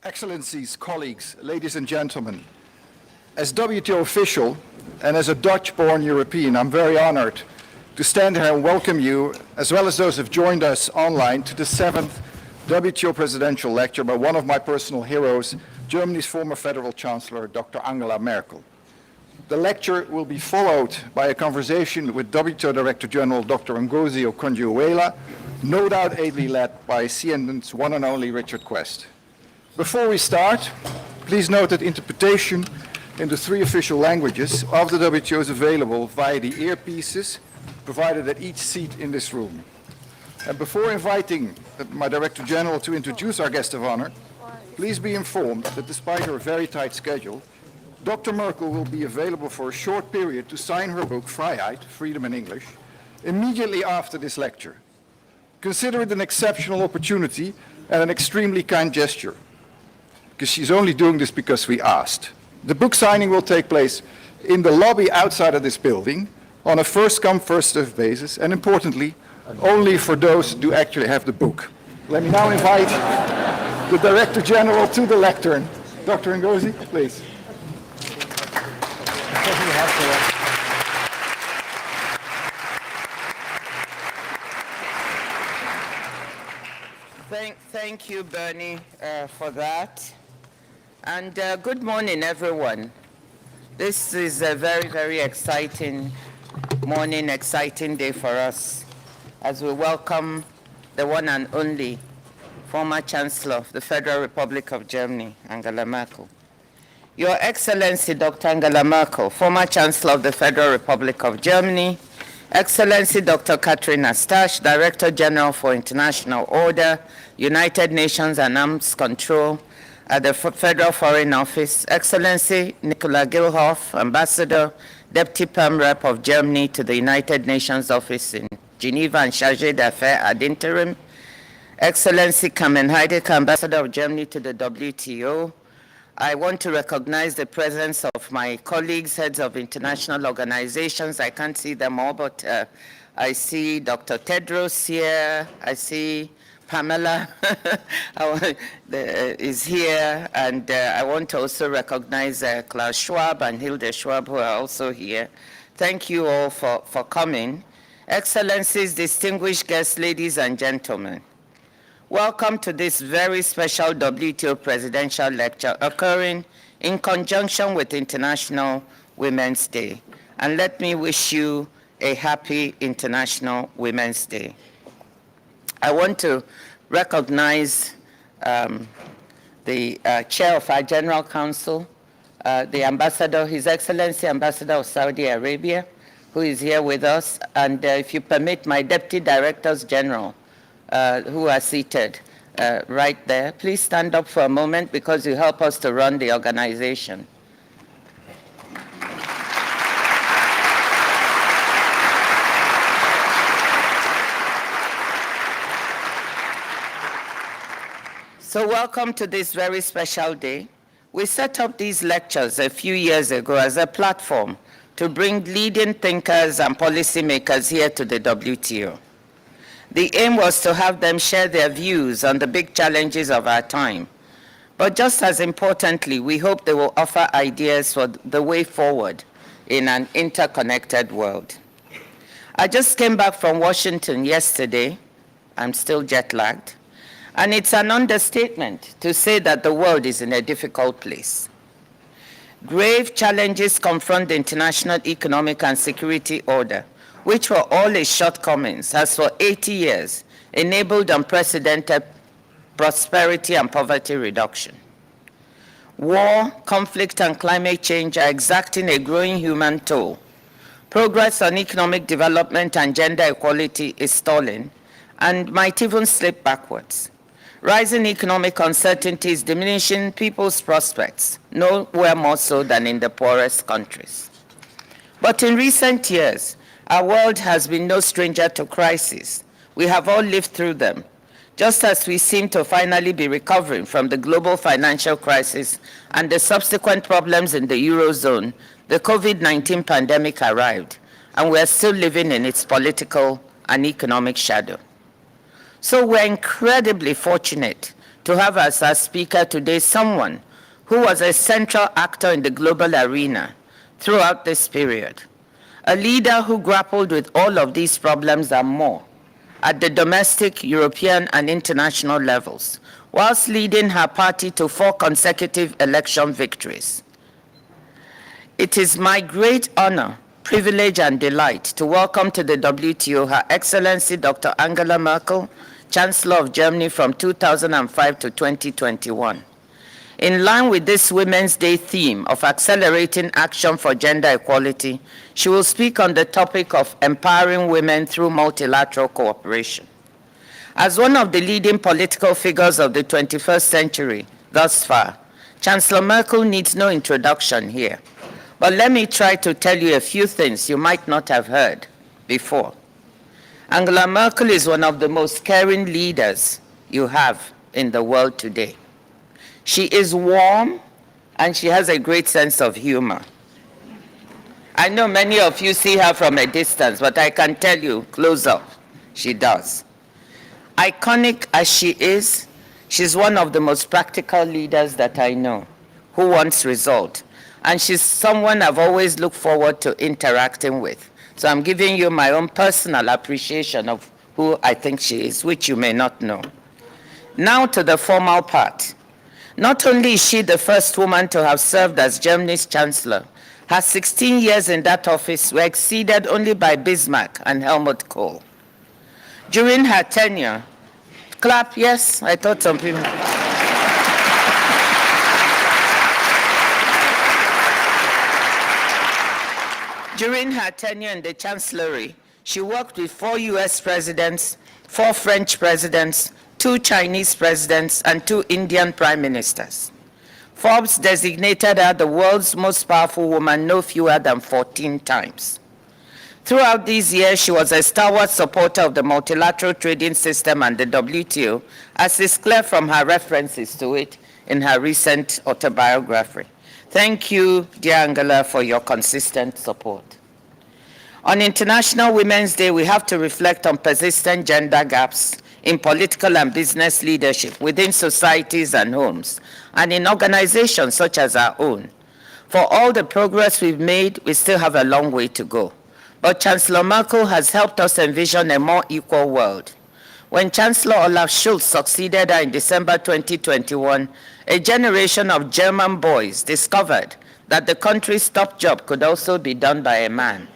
Excellencies, colleagues, ladies and gentlemen, as WTO official and as a Dutch-born European, I'm very honored to stand here and welcome you, as well as those who have joined us online, to the 7th WTO presidential lecture by one of my personal heroes, Germany's former federal chancellor, Dr. Angela Merkel. The lecture will be followed by a conversation with WTO Director General Dr. Okonjo-Iweala, no doubt ably led by CNN's one and only Richard Quest. Before we start, please note that interpretation in the 3 official languages of the WTO is available via the earpieces provided at each seat in this room. And before inviting my Director General to introduce our guest of honor, please be informed that despite her very tight schedule, Dr. Merkel will be available for a short period to sign her book, Vrijheid, Freedom in English, immediately after this lecture. Consider it an exceptional opportunity and an extremely kind gesture, because she's only doing this because we asked. The book signing will take place in the lobby outside of this building on a first-come, first-served basis, and importantly, only for those who actually have the book. Let me now invite the Director General to the lectern. Dr. Ngozi, please. Thank you, Bernie, for that. And good morning, everyone. This is a very, very exciting morning, exciting day for us as we welcome the one and only former Chancellor of the Federal Republic of Germany, Angela Merkel. Your Excellency, Dr. Angela Merkel, former Chancellor of the Federal Republic of Germany, Excellency Dr. Catherine Astache, Director General for International Order, United Nations and Arms Control at the Federal Foreign Office, Excellency Nicola Gilhoff, Ambassador, Deputy Perm Rep of Germany to the United Nations Office in Geneva and Chargé d'Affaires ad interim, Excellency Carmen Heidegger, Ambassador of Germany to the WTO. I want to recognize the presence of my colleagues, heads of international organizations. I can't see them all, but I see Dr. Tedros here. I see Pamela is here. And I want to also recognize Klaus Schwab and Hilde Schwab, who are also here. Thank you all for coming. Excellencies, distinguished guests, ladies and gentlemen. Welcome to this very special WTO presidential lecture occurring in conjunction with International Women's Day. And let me wish you a happy International Women's Day. I want to recognize the chair of our General Council, the Ambassador, His Excellency Ambassador of Saudi Arabia, who is here with us, and if you permit, my Deputy Directors General, who are seated right there. Please stand up for a moment because you help us to run the organization. So welcome to this very special day. We set up these lectures a few years ago as a platform to bring leading thinkers and policymakers here to the WTO. The aim was to have them share their views on the big challenges of our time. But just as importantly, we hope they will offer ideas for the way forward in an interconnected world. I just came back from Washington yesterday. I'm still jet-lagged. And it's an understatement to say that the world is in a difficult place. Grave challenges confront the international economic and security order, which for all its shortcomings has for 80 years enabled unprecedented prosperity and poverty reduction. War, conflict, and climate change are exacting a growing human toll. Progress on economic development and gender equality is stalling and might even slip backwards. Rising economic uncertainty is diminishing people's prospects, nowhere more so than in the poorest countries. But in recent years, our world has been no stranger to crises. We have all lived through them. Just as we seem to finally be recovering from the global financial crisis and the subsequent problems in the Eurozone, the COVID-19 pandemic arrived, and we are still living in its political and economic shadow. So we're incredibly fortunate to have as our speaker today someone who was a central actor in the global arena throughout this period. A leader who grappled with all of these problems and more at the domestic, European, and international levels, whilst leading her party to 4 consecutive election victories. It is my great honor, privilege, and delight to welcome to the WTO Her Excellency Dr. Angela Merkel, Chancellor of Germany from 2005 to 2021. In line with this Women's Day theme of accelerating action for gender equality, she will speak on the topic of empowering women through multilateral cooperation. As one of the leading political figures of the 21st century thus far, Chancellor Merkel needs no introduction here. But let me try to tell you a few things you might not have heard before. Angela Merkel is one of the most caring leaders you have in the world today. She is warm, and she has a great sense of humor. I know many of you see her from a distance, but I can tell you, close up, she does. Iconic as she is, she's one of the most practical leaders that I know, who wants result. And she's someone I've always looked forward to interacting with. So I'm giving you my own personal appreciation of who I think she is, which you may not know. Now to the formal part. Not only is she the first woman to have served as Germany's Chancellor, her 16 years in that office were exceeded only by Bismarck and Helmut Kohl. During her tenure, clap, yes, I thought some people. During her tenure in the Chancellery, she worked with 4 US presidents, 4 French presidents, 2 Chinese presidents, and 2 Indian prime ministers. Forbes designated her the world's most powerful woman no fewer than 14 times. Throughout these years, she was a stalwart supporter of the multilateral trading system and the WTO, as is clear from her references to it in her recent autobiography. Thank you, dear Angela, for your consistent support. On International Women's Day, we have to reflect on persistent gender gaps in political and business leadership within societies and homes, and in organizations such as our own. For all the progress we've made, we still have a long way to go. But Chancellor Merkel has helped us envision a more equal world. When Chancellor Olaf Scholz succeeded her in December 2021, a generation of German boys discovered that the country's top job could also be done by a man.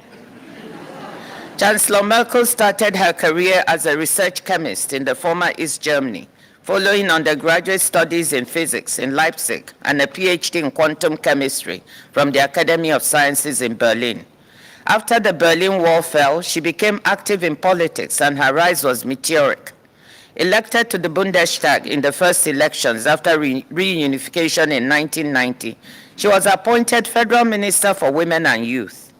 Chancellor Merkel started her career as a research chemist in the former East Germany, following undergraduate studies in physics in Leipzig and a PhD in quantum chemistry from the Academy of Sciences in Berlin. After the Berlin Wall fell, she became active in politics, and her rise was meteoric. Elected to the Bundestag in the first elections after reunification in 1990, she was appointed Federal Minister for Women and Youth.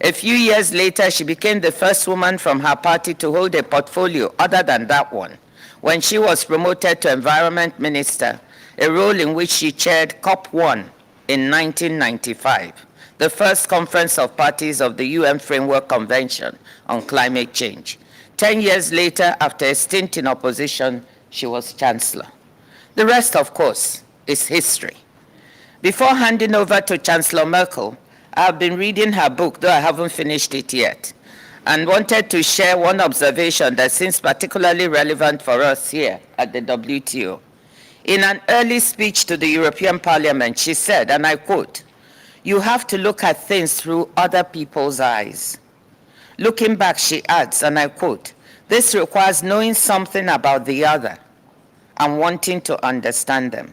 A few years later, she became the first woman from her party to hold a portfolio other than that one, when she was promoted to Environment Minister, a role in which she chaired COP1 in 1995, the first conference of parties of the UN Framework Convention on Climate Change. 10 years later, after a stint in opposition, she was Chancellor. The rest, of course, is history. Before handing over to Chancellor Merkel, I've been reading her book, though I haven't finished it yet, and wanted to share one observation that seems particularly relevant for us here at the WTO. In an early speech to the European Parliament, she said, and I quote, "You have to look at things through other people's eyes." Looking back, she adds, and I quote, "This requires knowing something about the other and wanting to understand them."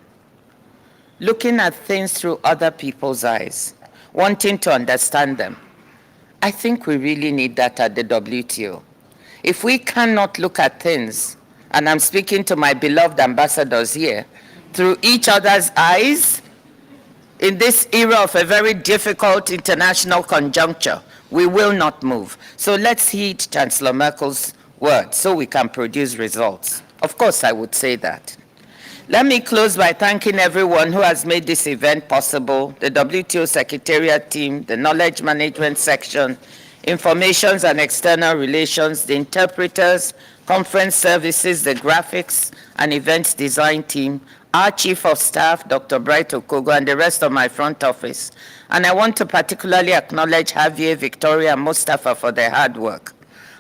Looking at things through other people's eyes, wanting to understand them. I think we really need that at the WTO. If we cannot look at things, and I'm speaking to my beloved ambassadors here, through each other's eyes, in this era of a very difficult international conjuncture, we will not move. So let's heed Chancellor Merkel's words so we can produce results. Of course, I would say that. Let me close by thanking everyone who has made this event possible, the WTO Secretariat team, the Knowledge Management Section, Informations and External Relations, the interpreters, conference services, the graphics and events design team, our Chief of Staff, Dr. Bright Okogo, and the rest of my front office. And I want to particularly acknowledge Javier, Victoria, and Mustafa for their hard work.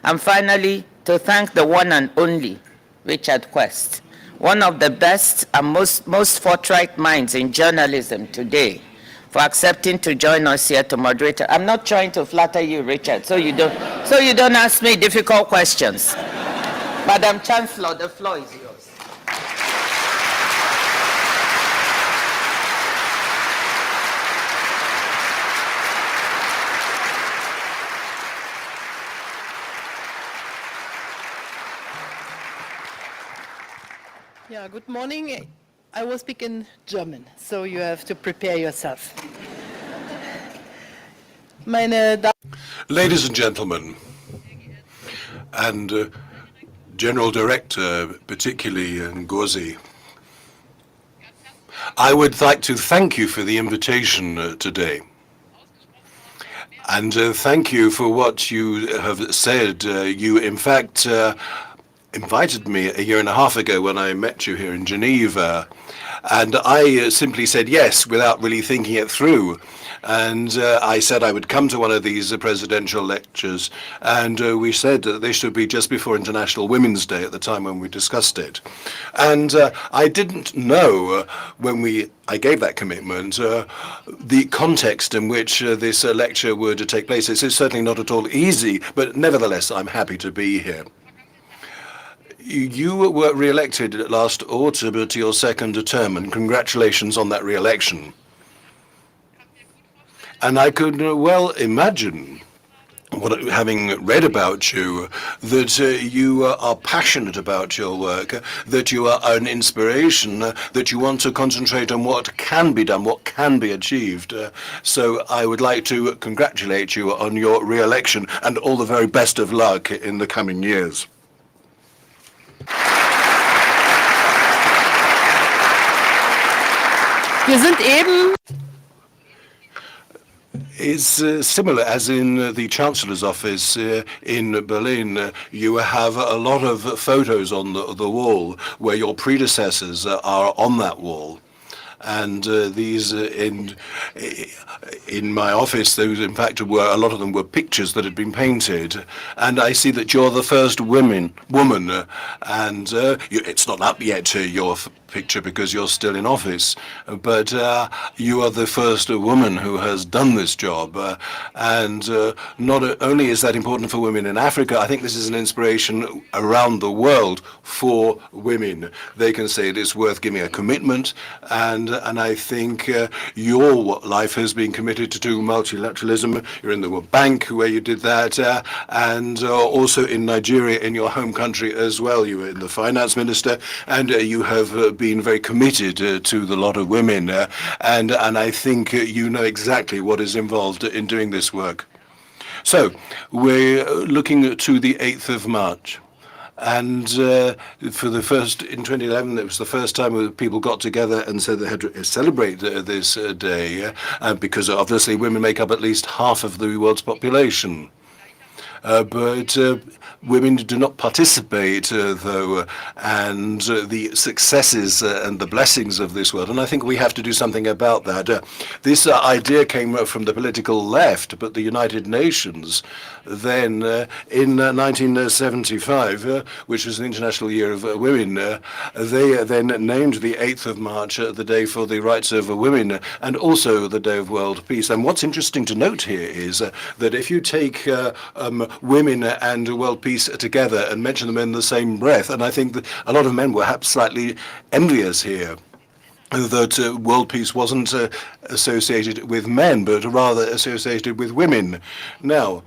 And finally, to thank the one and only Richard Quest, one of the best and most forthright minds in journalism today, for accepting to join us here to moderate. I'm not trying to flatter you, Richard, so you don't ask me difficult questions. Madam Chancellor, the floor is yours. Yeah, good morning. I will speak in German, so you have to prepare yourself. Ladies and gentlemen, and General Director, particularly Ngozi, I would like to thank you for the invitation today. And thank you for what you have said. You, in fact, invited me a year and a half ago when I met you here in Geneva, and I simply said yes without really thinking it through. And I said I would come to one of these presidential lectures, and we said that they should be just before International Women's Day at the time when we discussed it. And I didn't know when I gave that commitment the context in which this lecture would take place. This is certainly not at all easy, but nevertheless I'm happy to be here. You were re-elected last autumn to your second term, and congratulations on that re-election. And I could well imagine, having read about you, that you are passionate about your work, that you are an inspiration, that you want to concentrate on what can be done, what can be achieved. So I would like to congratulate you on your re-election and all the very best of luck in the coming years. Wir sind eben It's similar as in the Chancellor's office in Berlin. You have a lot of photos on the wall where your predecessors are on that wall. And these in my office, those in fact were, a lot of them were pictures that had been painted. And I see that you're the first woman, and it's not up yet to your picture because you're still in office, but you are the first woman who has done this job. And not only is that important for women in Africa, I think this is an inspiration around the world for women. They can say it is worth giving a commitment, and I think your life has been committed to multilateralism. You're in the World Bank where you did that, and also in Nigeria, in your home country as well. You were in the finance minister, and you have been very committed to the lot of women, and I think you know exactly what is involved in doing this work. So we're looking to the 8th of March. And for the first, in 2011, it was the first time people got together and said they had to celebrate this day, because obviously women make up at least half of the world's population. But women do not participate, though, and the successes and the blessings of this world. And I think we have to do something about that. This idea came from the political left, but the United Nations then, in 1975, which was the International Year of Women, they then named the 8th of March the Day for the Rights of Women, and also the Day of World Peace. And what's interesting to note here is that if you take women and world peace together and mention them in the same breath, and I think that a lot of men were perhaps slightly envious here that world peace wasn't associated with men, but rather associated with women. Now,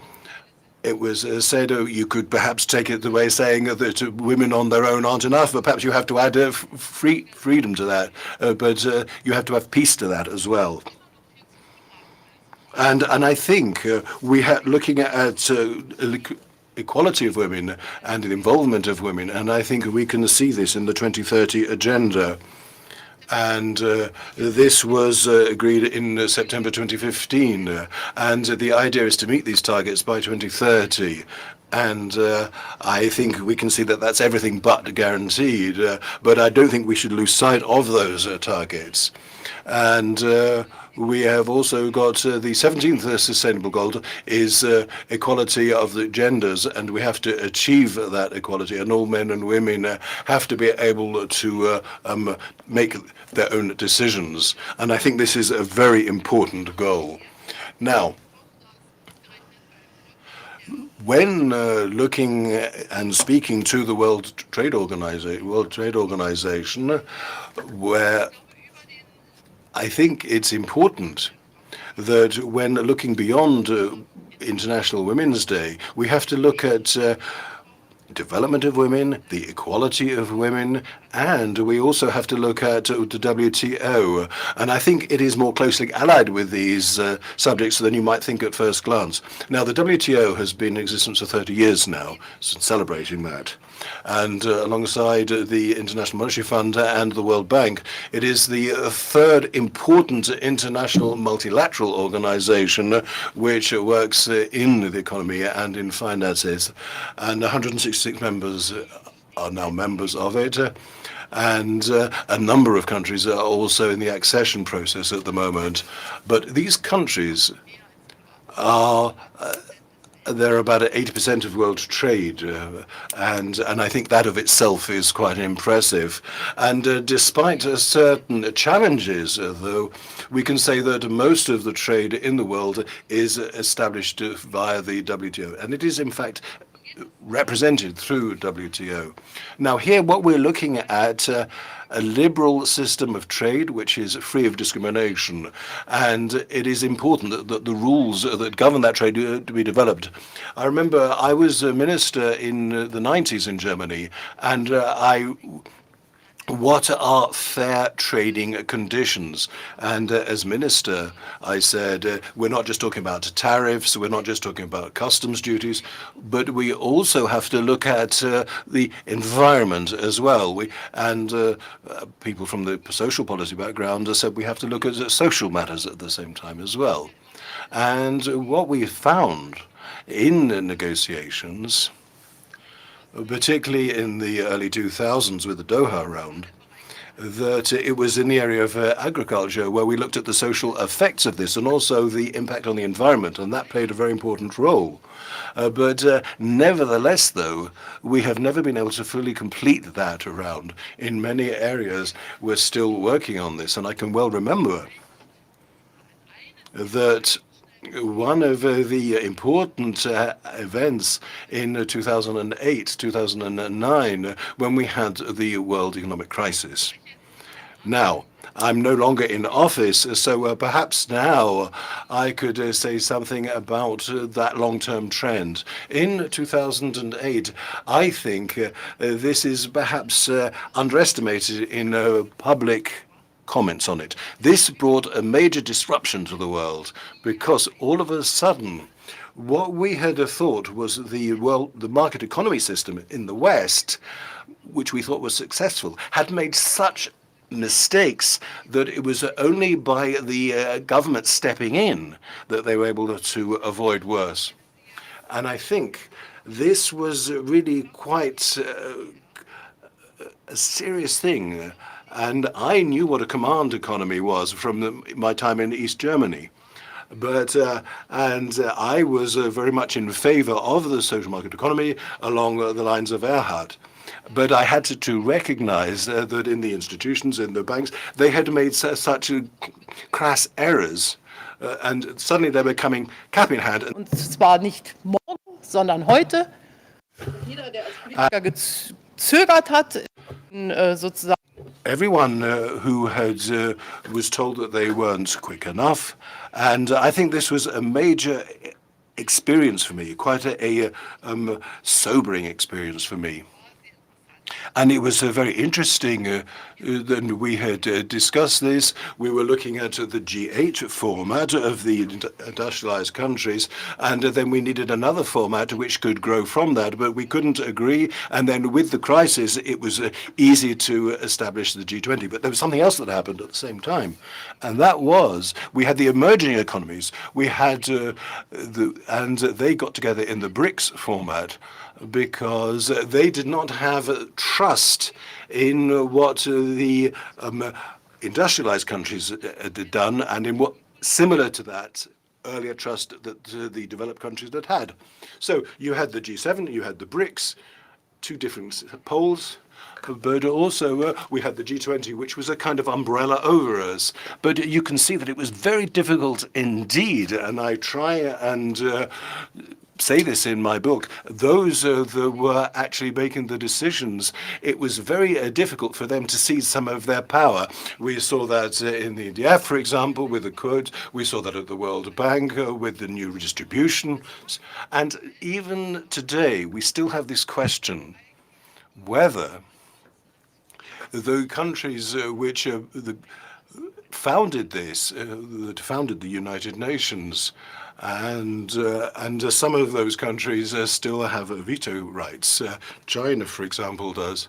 it was said, you could perhaps take it the way saying that women on their own aren't enough, but perhaps you have to add freedom to that, but you have to have peace to that as well. And I think looking at equality of women and the involvement of women, and I think we can see this in the 2030 agenda. And this was agreed in September 2015, and the idea is to meet these targets by 2030. And I think we can see that that's everything but guaranteed. But I don't think we should lose sight of those targets. And we have also got the 17th sustainable goal is equality of the genders, and we have to achieve that equality, and all men and women have to be able to make their own decisions. And I think this is a very important goal. Now, when looking and speaking to the World Trade Organization, where I think it's important that when looking beyond International Women's Day, we have to look at development of women, the equality of women, and we also have to look at the WTO. And I think it is more closely allied with these subjects than you might think at first glance. Now, the WTO has been in existence for 30 years now, celebrating that. And alongside the International Monetary Fund and the World Bank, it is the third important international multilateral organization which works in the economy and in finances. And 166 members are now members of it. And a number of countries are also in the accession process at the moment. But these countries are they're about 80% of world trade, and I think that of itself is quite impressive. And despite certain challenges, though, we can say that most of the trade in the world is established via the WTO, and it is in fact represented through WTO. Now here what we're looking at a liberal system of trade which is free of discrimination, and it is important that the rules that govern that trade to be developed. I remember I was a minister in the 90s in Germany, and what are fair trading conditions? And as minister, I said, we're not just talking about tariffs, we're not just talking about customs duties, but we also have to look at the environment as well. People from the social policy background said we have to look at social matters at the same time as well. And what we found in the negotiations, particularly in the early 2000s with the Doha round, that it was in the area of agriculture where we looked at the social effects of this and also the impact on the environment, and that played a very important role. But nevertheless, though, we have never been able to fully complete that round. In many areas, we're still working on this, and I can well remember that one of the important events in 2008, 2009, when we had the world economic crisis. Now, I'm no longer in office, so perhaps now I could say something about that long-term trend. In 2008, I think this is perhaps underestimated in public comments on it. This brought a major disruption to the world because all of a sudden what we had thought was the market economy system in the West, which we thought was successful, had made such mistakes that it was only by the government stepping in that they were able to avoid worse. And I think this was really quite a serious thing. And I knew what a command economy was from my time in East Germany. But I was very much in favor of the social market economy along the lines of Erhard. But I had to recognize that in the institutions, in the banks, they had made such crass errors. And suddenly they were coming cap in hand. Und zwar nicht morgen, sondern heute. Jeder, der als Politiker gezögert hat, sozusagen. Everyone who was told that they weren't quick enough, and I think this was a major experience for me, quite a sobering experience for me. And it was very interesting then we had discussed this. We were looking at the G8 format of the industrialized countries, and then we needed another format which could grow from that, but we couldn't agree. And then with the crisis, it was easy to establish the G20. But there was something else that happened at the same time, and that was we had the emerging economies. We had and they got together in the BRICS format because they did not have trust in what the industrialized countries had done, and in what similar to that earlier trust that the developed countries had. So you had the G7, you had the BRICS, two different poles. But also we had the G20, which was a kind of umbrella over us. But you can see that it was very difficult indeed, and I try and say this in my book, those that were actually making the decisions, it was very difficult for them to seize some of their power. We saw that in the IDF, for example, with the quote. We saw that at the World Bank with the new redistribution. And even today, we still have this question whether the countries which founded this, that founded the United Nations, and some of those countries still have veto rights. China, for example, does.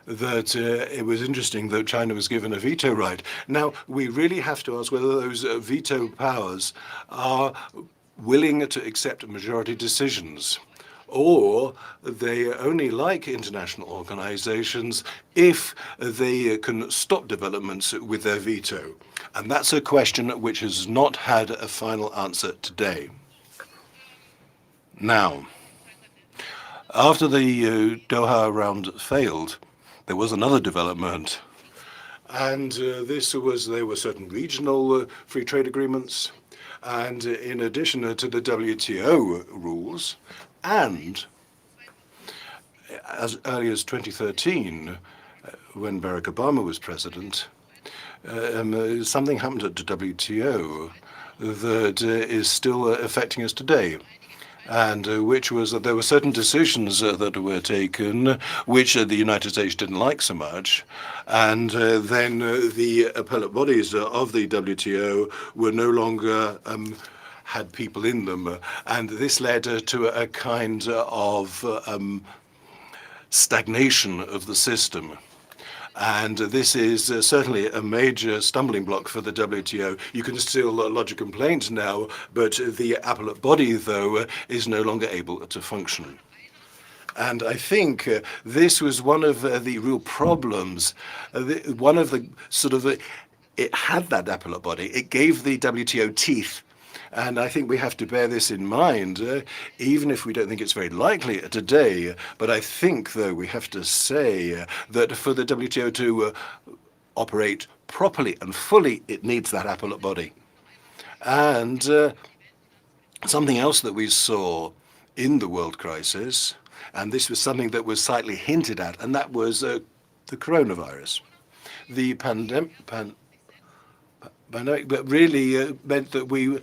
That it was interesting that China was given a veto right. Now, we really have to ask whether those veto powers are willing to accept majority decisions, or they only like international organizations if they can stop developments with their veto. And that's a question which has not had a final answer today. Now, after the Doha round failed, there was another development. And there were certain regional free trade agreements. And in addition to the WTO rules, and as early as 2013, when Barack Obama was president, something happened at the WTO that is still affecting us today, and which was that there were certain decisions that were taken which the United States didn't like so much, and then the appellate bodies of the WTO were no longer had people in them, and this led to a kind of stagnation of the system. And this is certainly a major stumbling block for the WTO. You can still lodge a complaint now, but the appellate body, though, is no longer able to function. And I think this was one of the real problems. One of the it had that appellate body. It gave the WTO teeth. And I think we have to bear this in mind, even if we don't think it's very likely today. But I think, though, we have to say that for the WTO to operate properly and fully, it needs that appellate body. And something else that we saw in the world crisis, and this was something that was slightly hinted at, and that was the coronavirus. The pandemic that really meant that we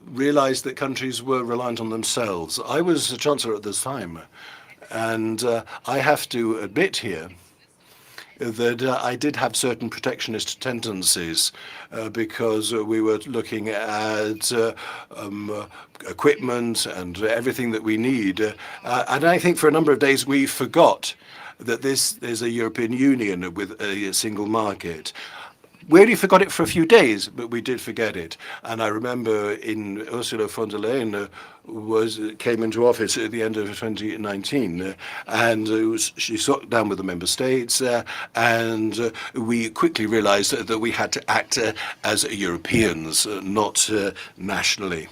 realized that countries were reliant on themselves. I was a Chancellor at this time, and I have to admit here that I did have certain protectionist tendencies because we were looking at equipment and everything that we need. And I think for a number of days we forgot that there's a European Union with a single market. We only forgot it for a few days, but we did forget it. And I remember in Ursula von der Leyen came into office at the end of 2019, and she sat down with the member states, and we quickly realized that we had to act as Europeans, not nationally.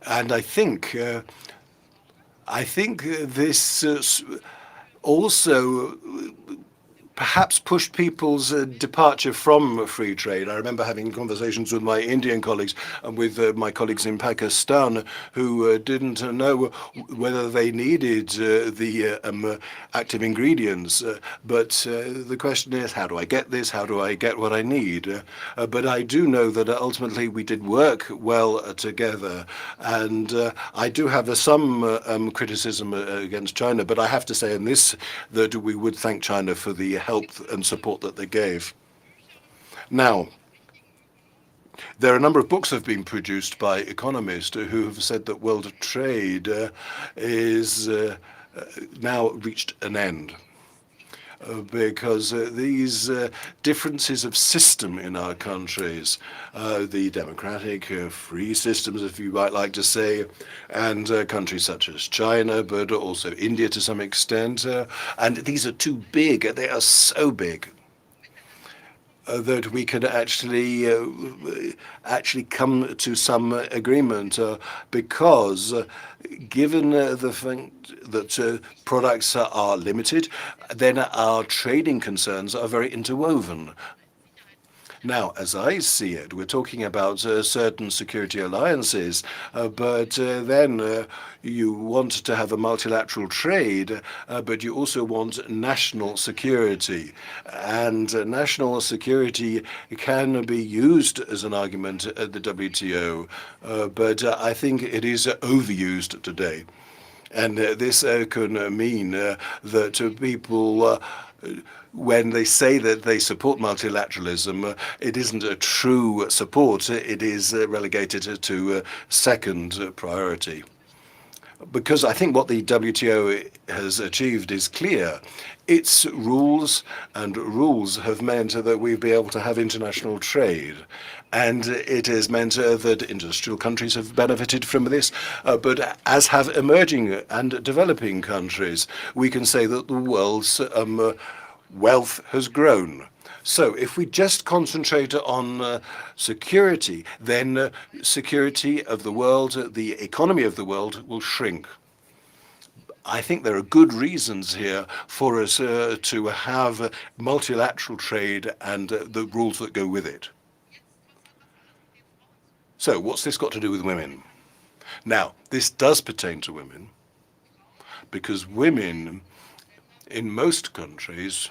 And I think this also perhaps pushed people's departure from free trade. I remember having conversations with my Indian colleagues and with my colleagues in Pakistan who didn't know whether they needed the active ingredients. But the question is, how do I get this? How do I get what I need? But I do know that ultimately we did work well together. And I do have some criticism against China, but I have to say in this that we would thank China for the help and support that they gave. Now, there are a number of books that have been produced by economists who have said that world trade is now reached an end. Because these differences of system in our countries, the democratic free systems, if you might like to say, and countries such as China, but also India to some extent, and these are too big. They are so big that we can actually come to some agreement because given the fact that products are limited, then our trading concerns are very interwoven. Now, as I see it, we're talking about certain security alliances, but then you want to have a multilateral trade, but you also want national security. And national security can be used as an argument at the WTO, but I think it is overused today. And this can mean that people when they say that they support multilateralism, it isn't a true support. It is relegated to second priority. Because I think what the WTO has achieved is clear. Its rules have meant that we've been able to have international trade. And it has meant that industrial countries have benefited from this, but as have emerging and developing countries. We can say that the world's wealth has grown. So if we just concentrate on security, then security of the world, the economy of the world will shrink. I think there are good reasons here for us to have multilateral trade and the rules that go with it. So what's this got to do with women? Now, this does pertain to women because women in most countries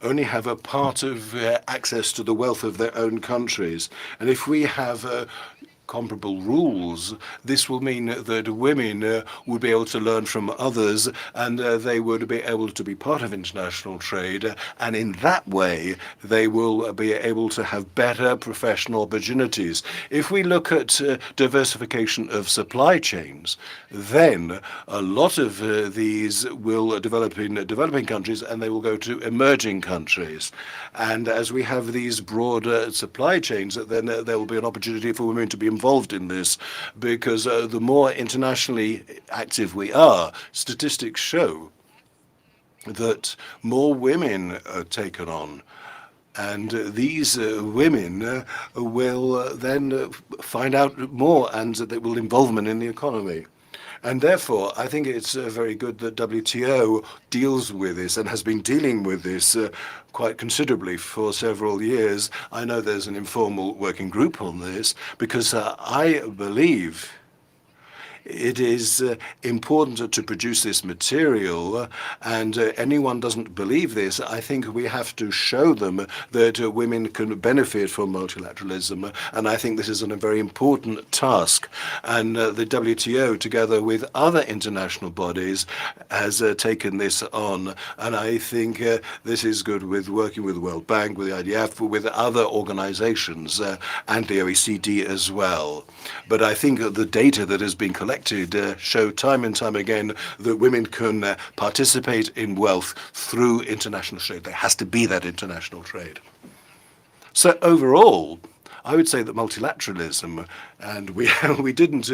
only have a part of access to the wealth of their own countries. And if we have comparable rules, this will mean that women would be able to learn from others and they would be able to be part of international trade. And in that way, they will be able to have better professional opportunities. If we look at diversification of supply chains, then a lot of these will develop in developing countries and they will go to emerging countries. And as we have these broader supply chains, then there will be an opportunity for women to be involved in this, because the more internationally active we are, statistics show that more women are taken on. And these women will then find out more and they will involvement in the economy. And therefore, I think it's very good that WTO deals with this and has been dealing with this quite considerably for several years. I know there's an informal working group on this because I believe it is important to produce this material, and anyone doesn't believe this, I think we have to show them that women can benefit from multilateralism, and I think this is a very important task. And the WTO, together with other international bodies, has taken this on, and I think this is good with working with the World Bank, with the IDF, with other organizations, and the OECD as well. But I think the data that has been collected show time and time again that women can participate in wealth through international trade. There has to be that international trade. So overall, I would say that multilateralism, and we didn't.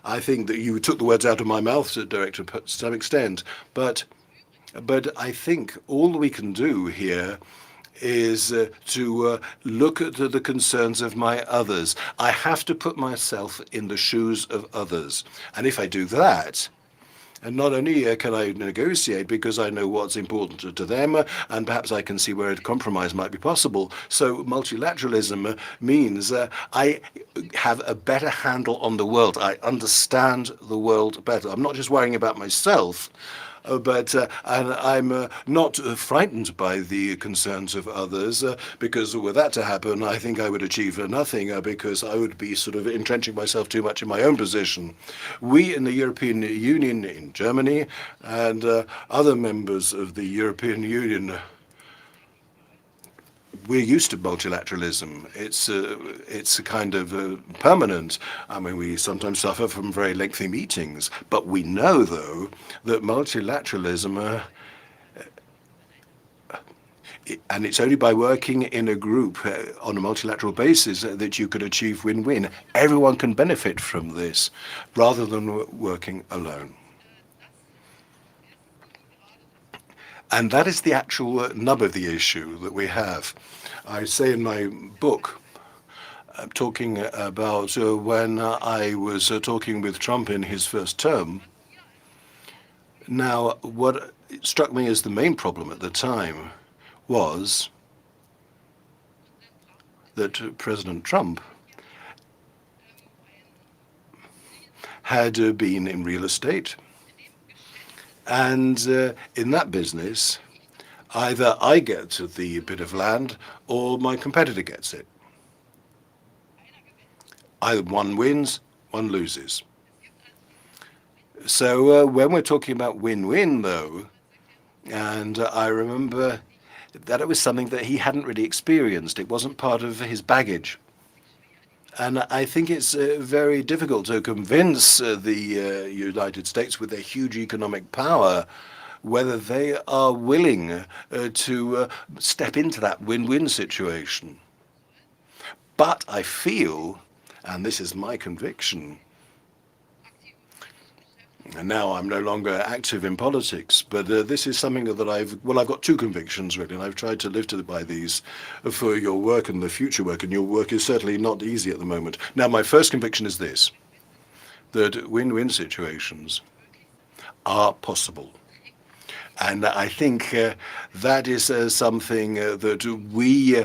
I think that you took the words out of my mouth, Director, to some extent. But I think all we can do here is to look at the concerns of my others. I have to put myself in the shoes of others. And if I do that, And not only can I negotiate because I know what's important to them, and perhaps I can see where a compromise might be possible. So multilateralism means I have a better handle on the world. I understand the world better. I'm not just worrying about myself, but I'm not frightened by the concerns of others, because were that to happen, I think I would achieve nothing, because I would be sort of entrenching myself too much in my own position. We in the European Union, in Germany, and other members of the European Union, we're used to multilateralism. It's a kind of permanent. I mean, we sometimes suffer from very lengthy meetings, but we know, though, that multilateralism, and it's only by working in a group on a multilateral basis that you can achieve win-win. Everyone can benefit from this, rather than working alone. And that is the actual nub of the issue that we have. I say in my book, talking about when I was talking with Trump in his first term. Now, what struck me as the main problem at the time was that President Trump had been in real estate. And in that business, either I get the bit of land or my competitor gets it. Either one wins, one loses. So when we're talking about win-win, though, and I remember that it was something that he hadn't really experienced. It wasn't part of his baggage. And I think it's very difficult to convince the United States, with their huge economic power, whether they are willing to step into that win-win situation. But I feel, and this is my conviction, and now I'm no longer active in politics, but this is something that I've got two convictions, really, and I've tried to live by these for your work and the future work, and your work is certainly not easy at the moment. Now, my first conviction is this, that win-win situations are possible. And I think that is something that we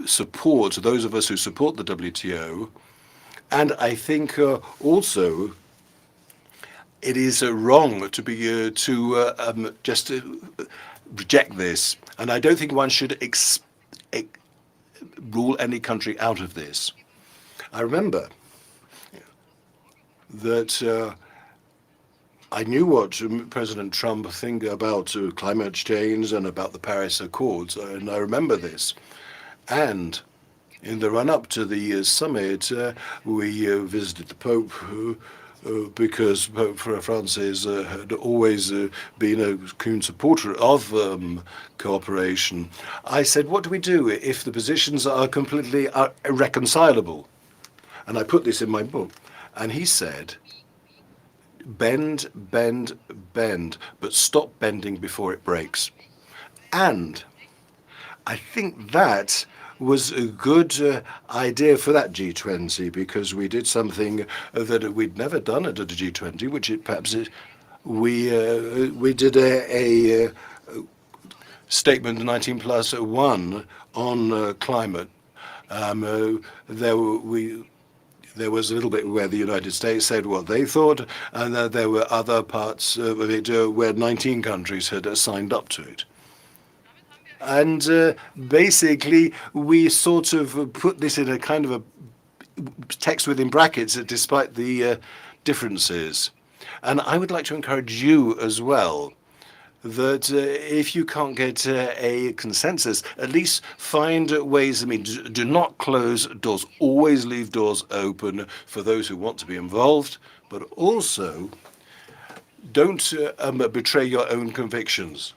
support, those of us who support the WTO, and I think also it is wrong to be just reject this, and I don't think one should rule any country out of this. I remember that I knew what President Trump think about climate change and about the Paris Accords, and I remember this. And in the run-up to the summit, we visited the Pope, because Pope Francis had always been a keen supporter of cooperation. I said, what do we do if the positions are completely irreconcilable? And I put this in my book. And he said, bend, bend, bend, but stop bending before it breaks. And I think that was a good idea for that G20, because we did something that we'd never done at a G20, which we did a statement 19+1 on climate. There was a little bit where the United States said what they thought, and there were other parts of it where 19 countries had signed up to it. And basically, we sort of put this in a kind of a text within brackets, despite the differences. And I would like to encourage you as well, that if you can't get a consensus, at least find ways. I mean, do not close doors. Always leave doors open for those who want to be involved, but also don't betray your own convictions.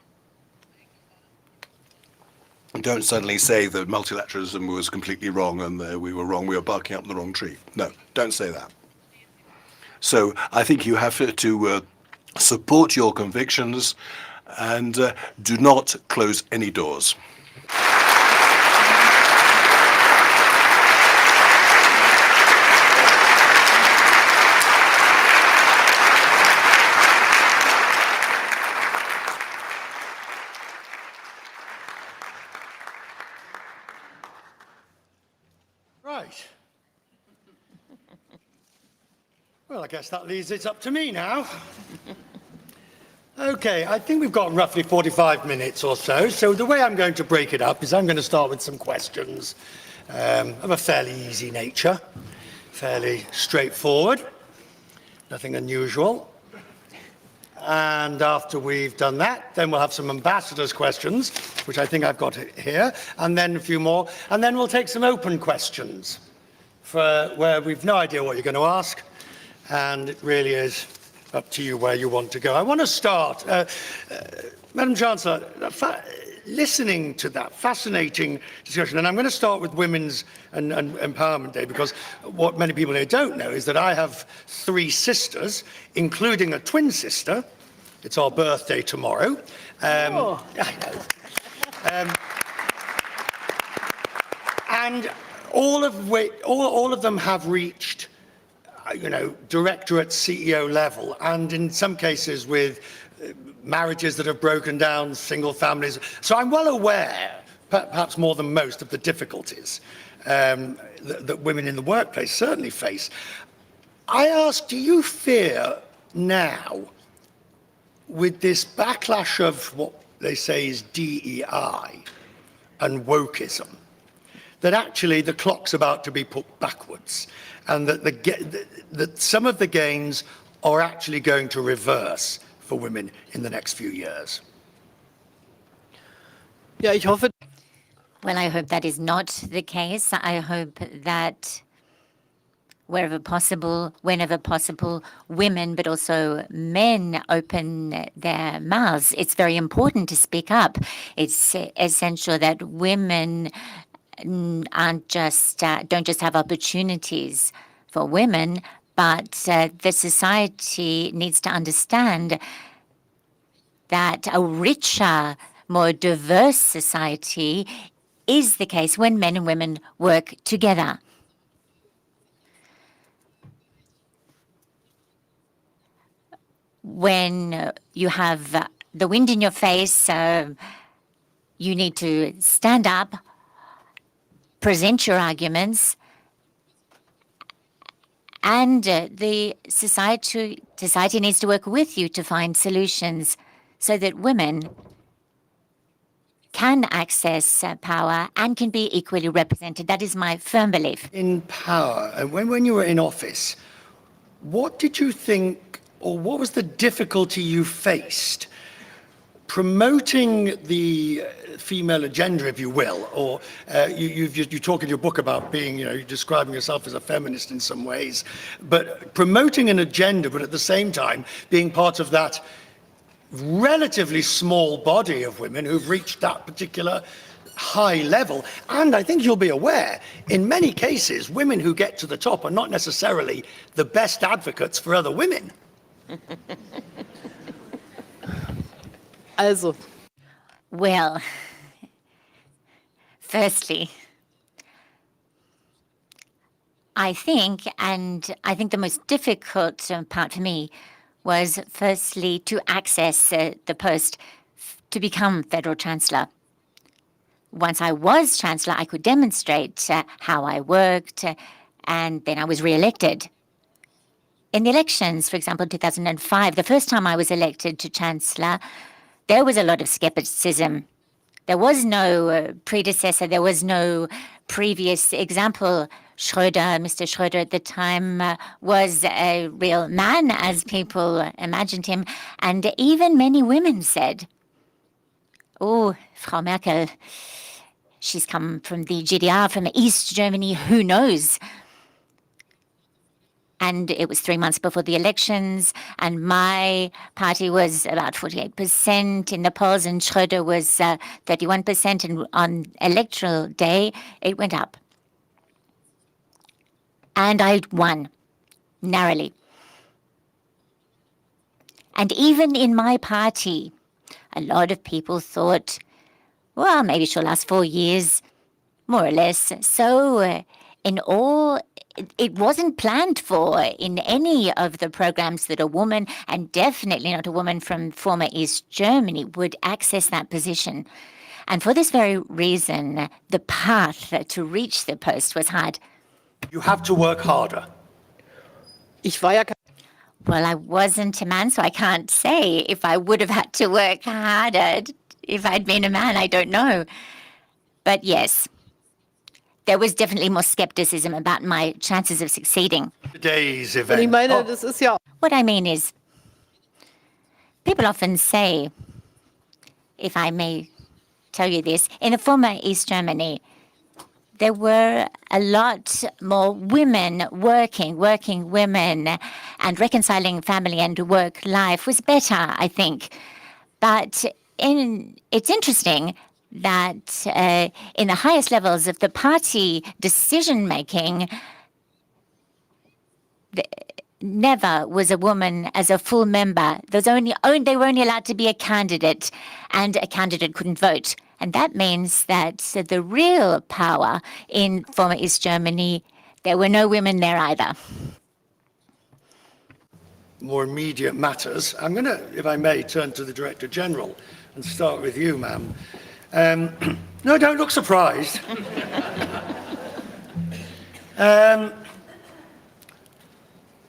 Don't suddenly say that multilateralism was completely wrong and we were wrong, we were barking up the wrong tree. No, don't say that. So I think you have to support your convictions and do not close any doors. I guess that leaves it up to me now. Okay, I think we've got roughly 45 minutes or so. So the way I'm going to break it up is I'm going to start with some questions of a fairly easy nature, fairly straightforward, nothing unusual. And after we've done that, then we'll have some ambassadors' questions, which I think I've got here, and then a few more. And then we'll take some open questions for where we've no idea what you're going to ask, and it really is up to you where you want to go. I want to start, Madam Chancellor, listening to that fascinating discussion, and I'm going to start with Women's and Empowerment Day, because what many people here don't know is that I have 3 sisters, including a twin sister. It's our birthday tomorrow. I know. And all of them have reached, directorate CEO level, and in some cases with marriages that have broken down, single families. So I'm well aware, perhaps more than most, of the difficulties that women in the workplace certainly face. I ask, do you fear now, with this backlash of what they say is DEI and wokeism, that actually the clock's about to be put backwards, and that some of the gains are actually going to reverse for women in the next few years? Ja, ich hoffe, Well, I hope that is not the case. I hope that wherever possible, whenever possible, women, but also men open their mouths. It's very important to speak up. It's essential that women don't just have opportunities for women, but the society needs to understand that a richer, more diverse society is the case when men and women work together. When you have the wind in your face, you need to stand up, present your arguments, and the society needs to work with you to find solutions so that women can access power and can be equally represented. That is my firm belief. In power, and when you were in office, what did you think, or what was the difficulty you faced promoting the female agenda, if you will, or you talk in your book about being, you're describing yourself as a feminist in some ways, but promoting an agenda, but at the same time being part of that relatively small body of women who've reached that particular high level. And I think you'll be aware, in many cases, women who get to the top are not necessarily the best advocates for other women. also, Well, firstly, I think the most difficult part for me was firstly to access the post to become Federal Chancellor. Once I was Chancellor, I could demonstrate how I worked, and then I was re-elected. In the elections, for example, in 2005, the first time I was elected to Chancellor, there was a lot of skepticism. There was no predecessor, there was no previous example. Mr. Schröder at the time was a real man, as people imagined him. And even many women said, "Oh, Frau Merkel, she's come from the GDR, from East Germany, who knows?" And it was 3 months before the elections, and my party was about 48% in the polls, and Schröder was 31%, and on electoral day, it went up. And I won, narrowly. And even in my party, a lot of people thought, well, maybe she'll last 4 years, more or less. So in all, it wasn't planned for in any of the programs that a woman, and definitely not a woman from former East Germany, would access that position. And for this very reason, the path to reach the post was hard. You have to work harder. ich war ja Well, I wasn't a man, so I can't say if I would have had to work harder if I'd been a man. I don't know. But yes, there was definitely more skepticism about my chances of succeeding. Today's Und ich event. meine, das ist ja What I mean is, people often say, if I may tell you this, in the former East Germany, there were a lot more women working women, and reconciling family and work life was better, I think. But it's interesting that in the highest levels of the party decision-making, never was a woman as a full member. They were only allowed to be a candidate, and a candidate couldn't vote. And that means that the real power in former East Germany, there were no women there either. More immediate matters. I'm going to, if I may, turn to the Director General and start with you, ma'am. No, don't look surprised.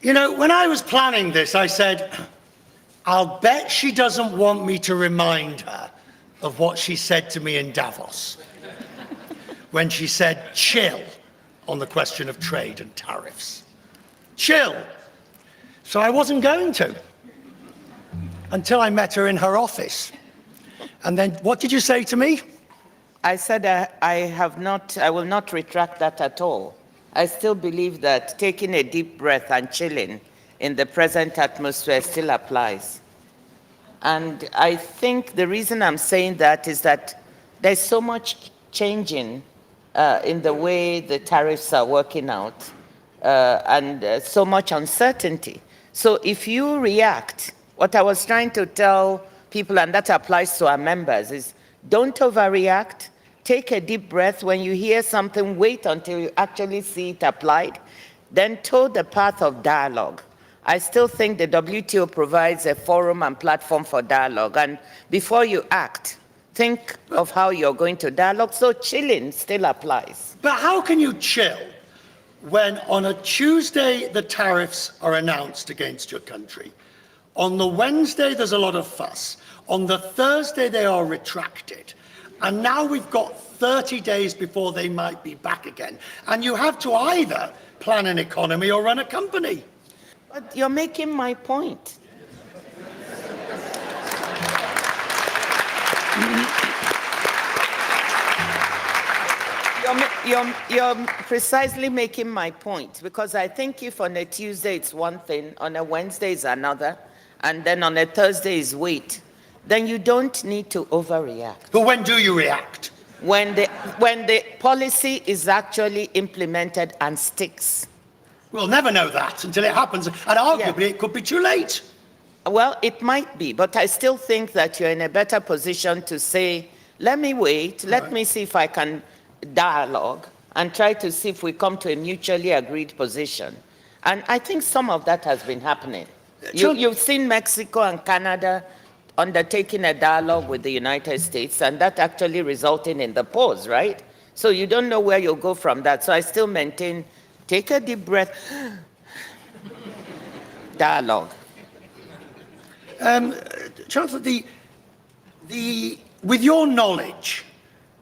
You know, when I was planning this, I said, I'll bet she doesn't want me to remind her of what she said to me in Davos when she said chill on the question of trade and tariffs. Chill. So I wasn't going to until I met her in her office. And then what did you say to me? I said I will not retract that at all. I still believe that taking a deep breath and chilling in the present atmosphere still applies. And I think the reason I'm saying that is that there's so much changing in the way the tariffs are working out and so much uncertainty. So if you react, what I was trying to tell people, and that applies to our members, is don't overreact. Take a deep breath. When you hear something, wait until you actually see it applied. Then toe the path of dialogue. I still think the WTO provides a forum and platform for dialogue. And before you act, think of how you're going to dialogue. So chilling still applies. But how can you chill when on a Tuesday the tariffs are announced against your country? On the Wednesday there's a lot of fuss. On the Thursday they are retracted. And now we've got 30 days before they might be back again. And you have to either plan an economy or run a company. But you're making my point. You're precisely making my point, because I think if on a Tuesday it's one thing, on a Wednesday is another, and then on a Thursday is wait, then you don't need to overreact. But when do you react? When the policy is actually implemented and sticks. We'll never know that until it happens, and arguably it could be too late. Well, it might be, but I still think that you're in a better position to say, let me wait, let me see if I can dialogue and try to see if we come to a mutually agreed position. And I think some of that has been happening. You've seen Mexico and Canada undertaking a dialogue with the United States, and that actually resulting in the pause, right? So you don't know where you'll go from that. So I still maintain, take a deep breath, dialogue. Chancellor, with your knowledge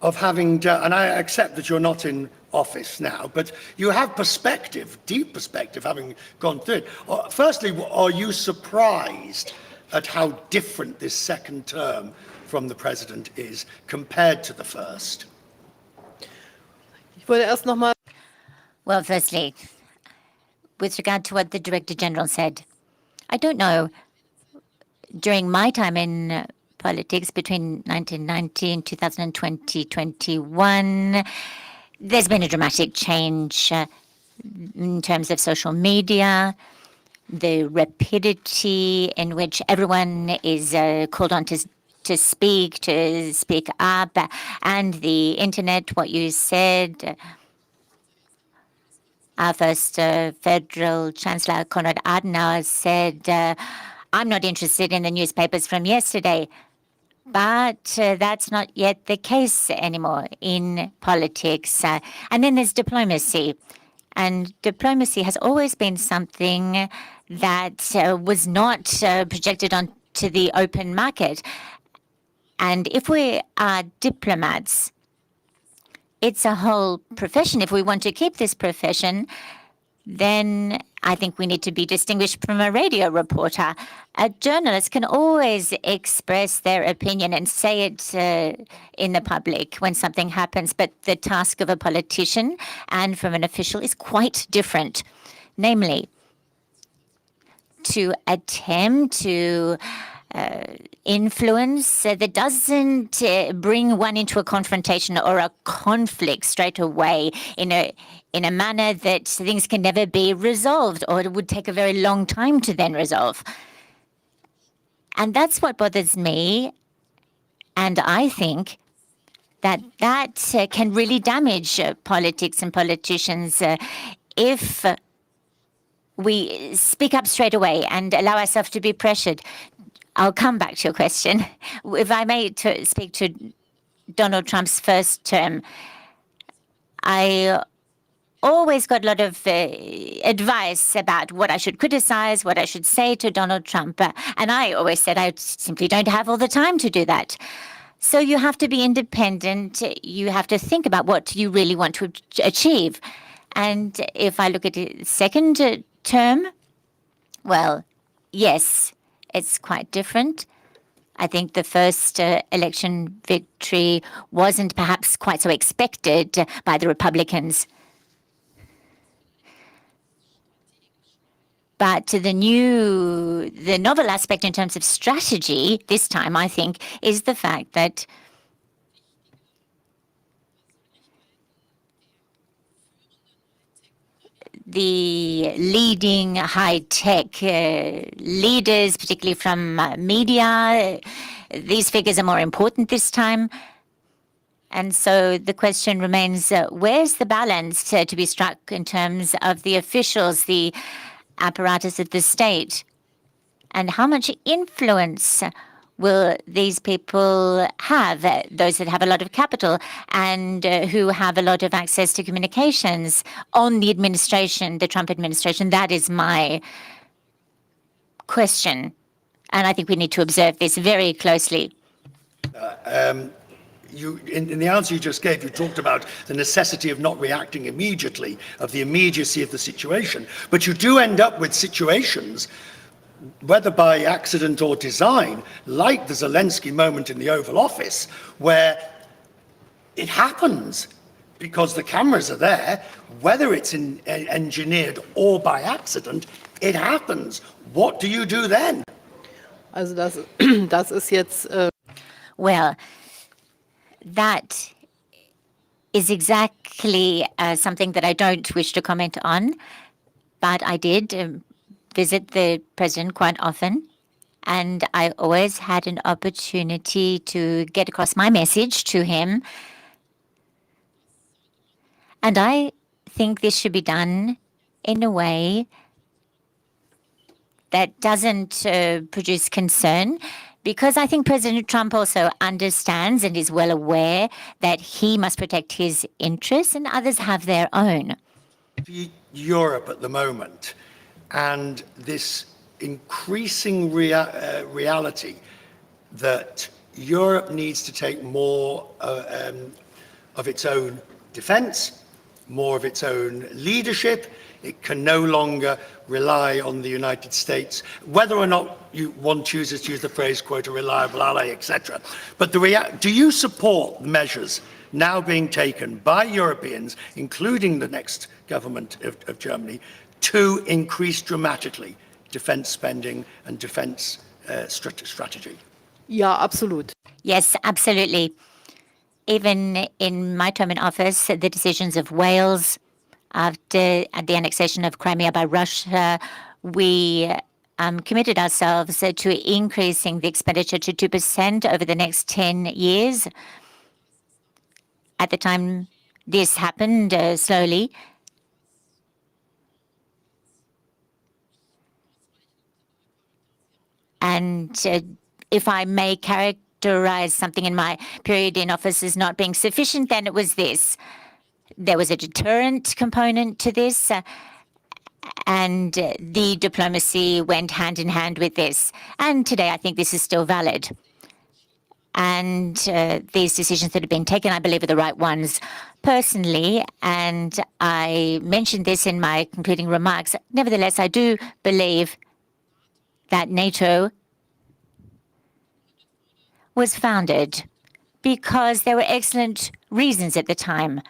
of having done, and I accept that you're not in office now, but you have perspective, deep perspective, having gone through it. Firstly, are you surprised at how different this second term from the president is compared to the first? Ich wollte erst noch mal Well, firstly, with regard to what the Director General said, I don't know. During my time in politics between 1990 and 2020-21, there's been a dramatic change in terms of social media, the rapidity in which everyone is called on to speak up, and the internet, what you said. Our first federal Chancellor, Konrad Adenauer, said, I'm not interested in the newspapers from yesterday. But that's not yet the case anymore in politics. And then there's diplomacy. And diplomacy has always been something that was not projected onto the open market. And if we are diplomats, it's a whole profession. If we want to keep this profession, then I think we need to be distinguished from a radio reporter. A journalist can always express their opinion and say it in the public when something happens, but the task of a politician and from an official is quite different, namely to attempt to influence that doesn't bring one into a confrontation or a conflict straight away in a manner that things can never be resolved, or it would take a very long time to then resolve. And that's what bothers me. And I think that can really damage politics and politicians if we speak up straight away and allow ourselves to be pressured. I'll come back to your question. If I may speak to Donald Trump's first term, I always got a lot of advice about what I should criticize, what I should say to Donald Trump. And I always said I simply don't have all the time to do that. So you have to be independent. You have to think about what you really want to achieve. And if I look at the second term, well, yes, it's quite different. I think the first election victory wasn't perhaps quite so expected by the Republicans. But the novel aspect in terms of strategy this time, I think, is the fact that the leading high-tech leaders, particularly from media, these figures are more important this time. And so the question remains, where's the balance to be struck in terms of the officials, the apparatus of the state? And how much influence will these people have, those that have a lot of capital and who have a lot of access to communications on the administration, the Trump administration? That is my question. And I think we need to observe this very closely. In the answer you just gave, you talked about the necessity of not reacting immediately, of the immediacy of the situation. But you do end up with situations, whether by accident or design, like the Zelensky moment in the Oval Office, where it happens because the cameras are there, whether it's engineered or by accident, it happens. What do you do then? Also das ist jetzt Well, that is exactly something that I don't wish to comment on, but I did visit the president quite often, and I always had an opportunity to get across my message to him. And I think this should be done in a way that doesn't produce concern, because I think President Trump also understands and is well aware that he must protect his interests and others have their own. Europe at the moment, and this increasing reality that Europe needs to take more of its own defense, more of its own leadership. It can no longer rely on the United States, whether or not one chooses to use the phrase, quote, a reliable ally, etc. But do you support measures now being taken by Europeans, including the next government of Germany, to increase dramatically defense spending and defense strategy? ja, absolut. Yes, absolutely. Even in my term in office, the decisions of Wales after the annexation of Crimea by Russia, we committed ourselves to increasing the expenditure to 2% over the next 10 years. At the time this happened slowly. And if I may characterize something in my period in office as not being sufficient, then it was this. There was a deterrent component to this, and the diplomacy went hand in hand with this. And today, I think this is still valid. And these decisions that have been taken, I believe, are the right ones. Personally, and I mentioned this in my concluding remarks, nevertheless, I do believe that NATO was founded because there were excellent reasons at the time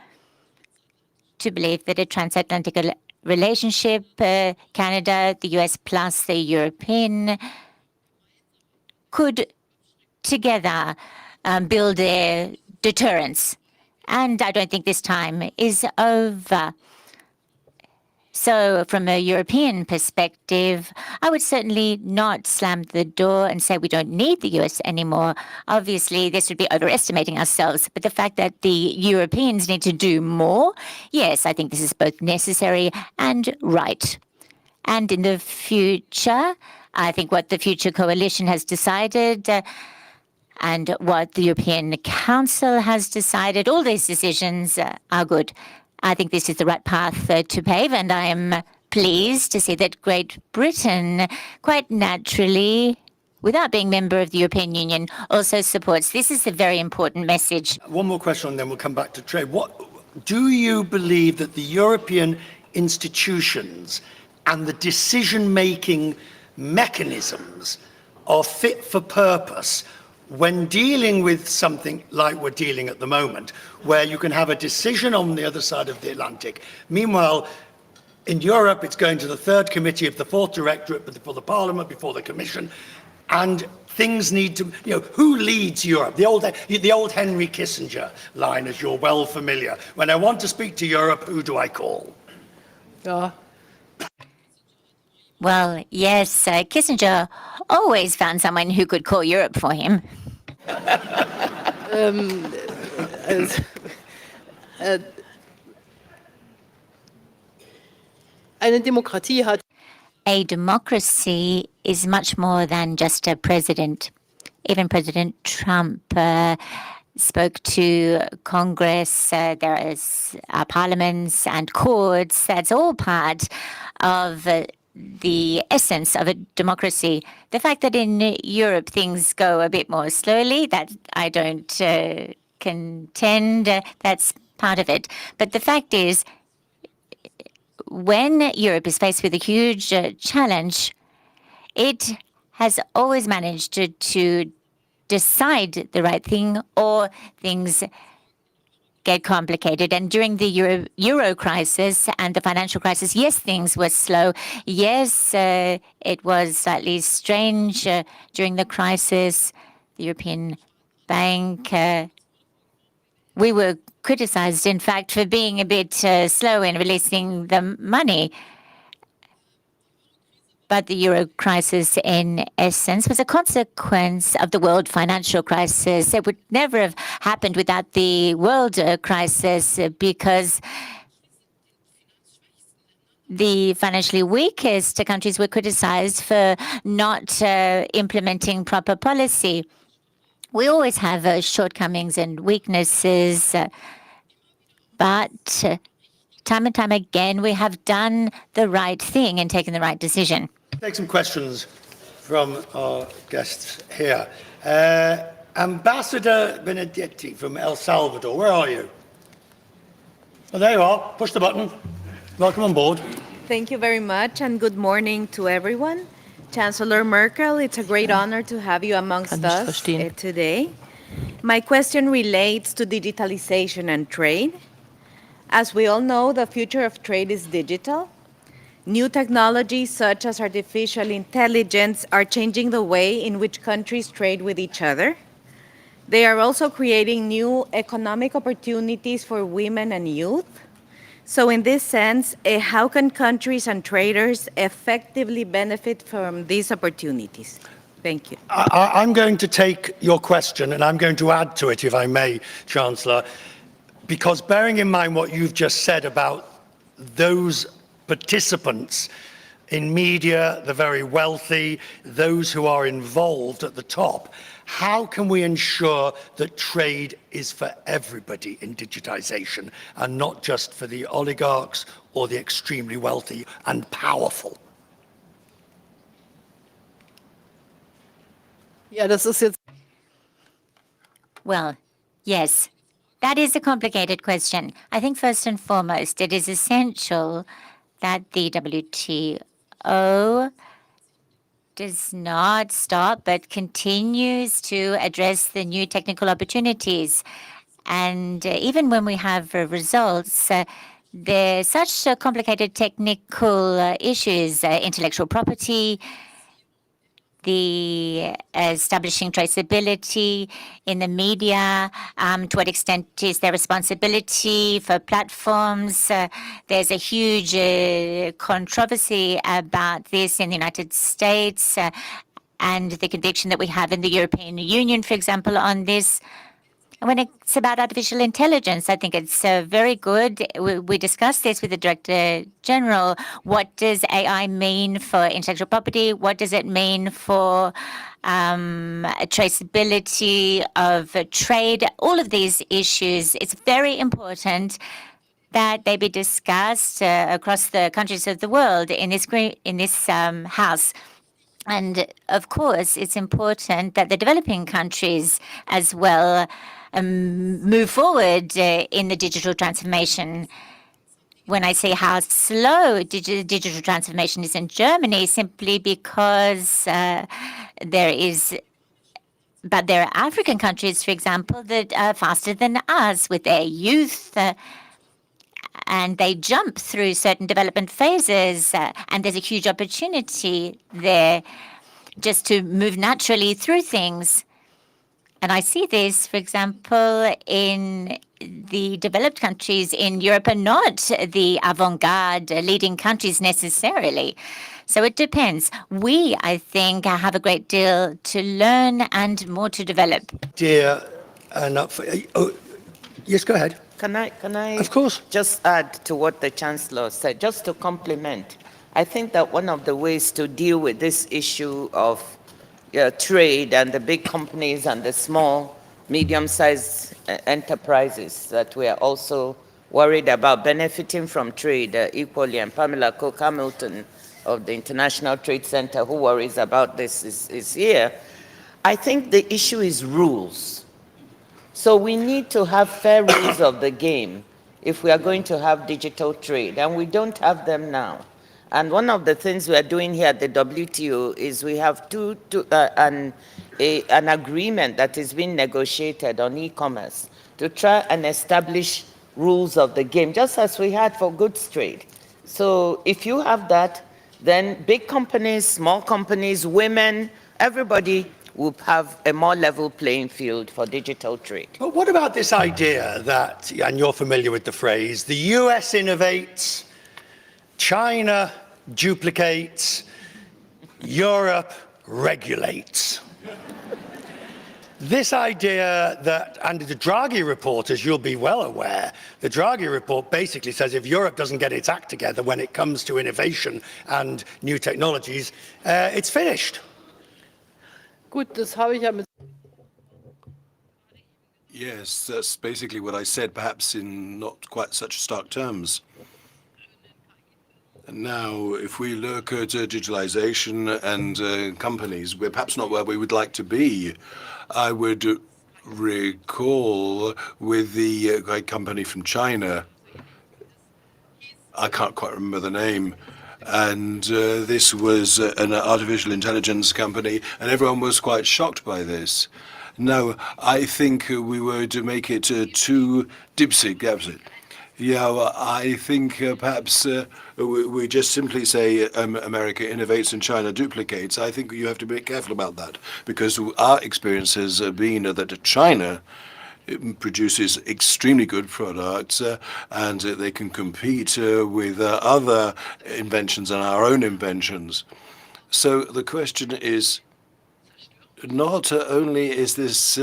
to believe that a transatlantic relationship, Canada, the US plus the European, could together build a deterrence. And I don't think this time is over. So from a European perspective, I would certainly not slam the door and say we don't need the US anymore. Obviously, this would be overestimating ourselves. But the fact that the Europeans need to do more, yes, I think this is both necessary and right. And in the future, I think what the future coalition has decided and what the European Council has decided, all these decisions are good. I think this is the right path to pave, and I am pleased to see that Great Britain, quite naturally, without being member of the European Union, also supports. This is a very important message. One more question and then we'll come back to trade. Do you believe that the European institutions and the decision-making mechanisms are fit for purpose when dealing with something like we're dealing at the moment, where you can have a decision on the other side of the Atlantic? Meanwhile, in Europe, it's going to the third committee of the fourth directorate, before the Parliament, before the Commission, and things need to, who leads Europe? The old Henry Kissinger line, as you're well familiar. When I want to speak to Europe, who do I call? Ja. Well, yes, Kissinger always found someone who could call Europe for him. Eine Demokratie hat A democracy is much more than just a president. Even President Trump spoke to Congress. There is parliaments and courts. That's all part of the essence of a democracy. The fact that in Europe things go a bit more slowly, that I don't contend, that's part of it. But the fact is, when Europe is faced with a huge challenge, it has always managed to decide the right thing, or things get complicated. And during the euro crisis and the financial crisis, yes, things were slow. Yes, it was slightly strange during the crisis. The European Bank, we were criticized, in fact, for being a bit slow in releasing the money. But the euro crisis, in essence, was a consequence of the world financial crisis. It would never have happened without the world crisis, because the financially weakest countries were criticized for not implementing proper policy. We always have shortcomings and weaknesses, but time and time again, we have done the right thing and taken the right decision. Take some questions from our guests here. Ambassador Benedetti from El Salvador, where are you? Oh, there you are. Push the button. Welcome on board. Thank you very much, and good morning to everyone. Chancellor Merkel, it's a great honor to have you amongst us today. My question relates to digitalization and trade. As we all know, the future of trade is digital. New technologies such as artificial intelligence are changing the way in which countries trade with each other. They are also creating new economic opportunities for women and youth. So in this sense, how can countries and traders effectively benefit from these opportunities? Thank you. I'm going to take your question and I'm going to add to it, if I may, Chancellor, because bearing in mind what you've just said about those participants in media, the very wealthy, those who are involved at the top, How can we ensure that trade is for everybody in digitization and not just for the oligarchs or the extremely wealthy and powerful? Ja, das ist jetzt Well, yes, that is a complicated question. I think first and foremost, it is essential that the WTO does not stop but continues to address the new technical opportunities. And even when we have results, there's such complicated technical issues, intellectual property, the establishing traceability in the media, to what extent is there responsibility for platforms? There's a huge controversy about this in the United States and the conviction that we have in the European Union, for example, on this. When it's about artificial intelligence, I think it's very good. We discussed this with the Director General. What does AI mean for intellectual property? What does it mean for traceability of trade? All of these issues, it's very important that they be discussed across the countries of the world in this House. And of course, it's important that the developing countries as well move forward in the digital transformation. When I say how slow digital transformation is in Germany, simply because there are African countries, for example, that are faster than us with their youth, and they jump through certain development phases, and there's a huge opportunity there just to move naturally through things. And I see this, for example, in the developed countries in Europe are not the avant-garde leading countries necessarily. So it depends. We, I think, have a great deal to learn and more to develop. Dear, yes, go ahead. Can I Of course. just add to what the Chancellor said, just to complement? I think that one of the ways to deal with this issue of trade and the big companies and the small, medium-sized enterprises that we are also worried about benefiting from trade equally, and Pamela Cook-Hamilton of the International Trade Center, who worries about this, is here. I think the issue is rules. So we need to have fair rules of the game if we are going to have digital trade, and we don't have them now. And one of the things we are doing here at the WTO is we have an agreement that is being negotiated on e-commerce to try and establish rules of the game, just as we had for goods trade. So if you have that, then big companies, small companies, women, everybody will have a more level playing field for digital trade. But what about this idea that, and you're familiar with the phrase, the US innovates, China duplicates, Europe regulates? This idea that, and the Draghi report, as you'll be well aware, the Draghi report basically says if Europe doesn't get its act together when it comes to innovation and new technologies, it's finished. gut, das habe ich ja mit. Yes, that's basically what I said, perhaps in not quite such stark terms. Now, if we look at digitalization and companies, we're perhaps not where we would like to be. I would recall with the great company from China, I can't quite remember the name, and this was an artificial intelligence company, and everyone was quite shocked by this. No, I think we would make it too dipsy. Yeah, well, I think perhaps we just simply say America innovates and China duplicates. I think you have to be careful about that, because our experience has been that China produces extremely good products and they can compete with other inventions and our own inventions. So the question is, not only is this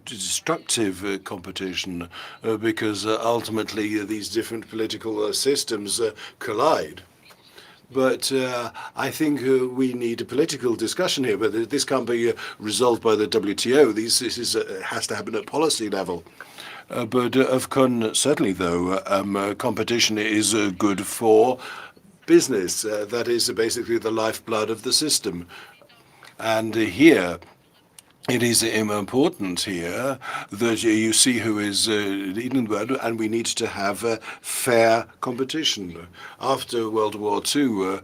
destructive competition, because ultimately these different political systems collide, But I think we need a political discussion here. But this can't be resolved by the WTO. This has to happen at policy level. But certainly, though, competition is good for business. That is basically the lifeblood of the system. And here, it is important here that you see who is leading the world, and we need to have fair competition. After World War II,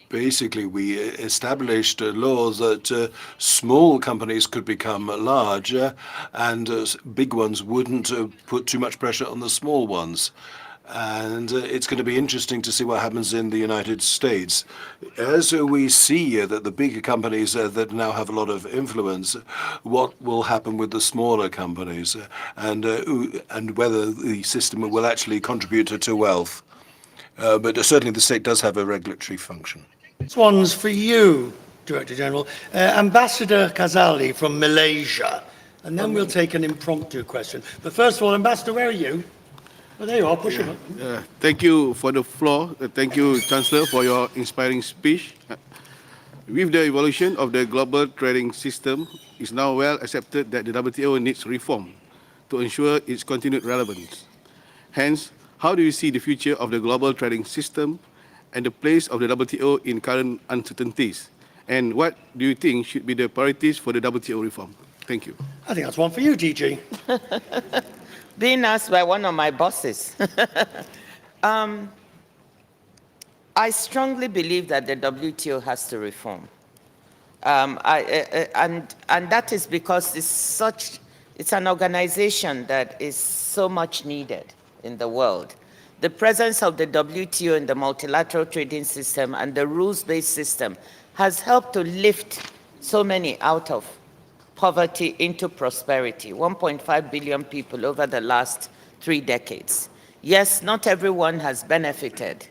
basically we established laws that small companies could become larger, and big ones wouldn't put too much pressure on the small ones. And it's going to be interesting to see what happens in the United States. As we see that the bigger companies that now have a lot of influence, what will happen with the smaller companies, and whether the system will actually contribute to wealth. But certainly the state does have a regulatory function. This one's for you, Director General. Ambassador Kazali from Malaysia. And then we'll take an impromptu question. But first of all, Ambassador, where are you? Well, there you are, push him up. Thank you for the floor. Thank you, Chancellor, for your inspiring speech. With the evolution of the global trading system, it's now well accepted that the WTO needs reform to ensure its continued relevance. Hence, how do you see the future of the global trading system and the place of the WTO in current uncertainties? And what do you think should be the priorities for the WTO reform? Thank you. I think that's one for you, DG. Being asked by one of my bosses. I strongly believe that the WTO has to reform. And that is because it's an organization that is so much needed in the world. The presence of the WTO in the multilateral trading system and the rules-based system has helped to lift so many out of poverty into prosperity, 1.5 billion people over the last 3 decades. Yes, not everyone has benefited,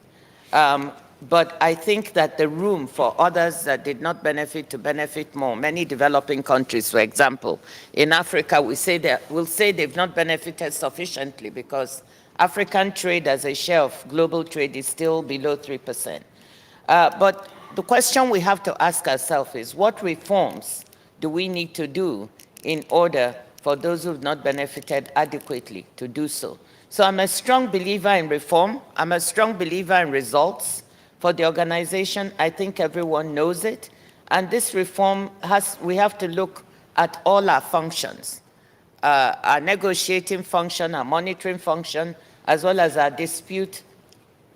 but I think that the room for others that did not benefit to benefit more, many developing countries, for example, in Africa, we'll say they've not benefited sufficiently because African trade as a share of global trade is still below 3%. But the question we have to ask ourselves is, what reforms do we need to do in order for those who have not benefited adequately to do so? So I'm a strong believer in reform. I'm a strong believer in results for the organization. I think everyone knows it. And this reform we have to look at all our functions, our negotiating function, our monitoring function, as well as our dispute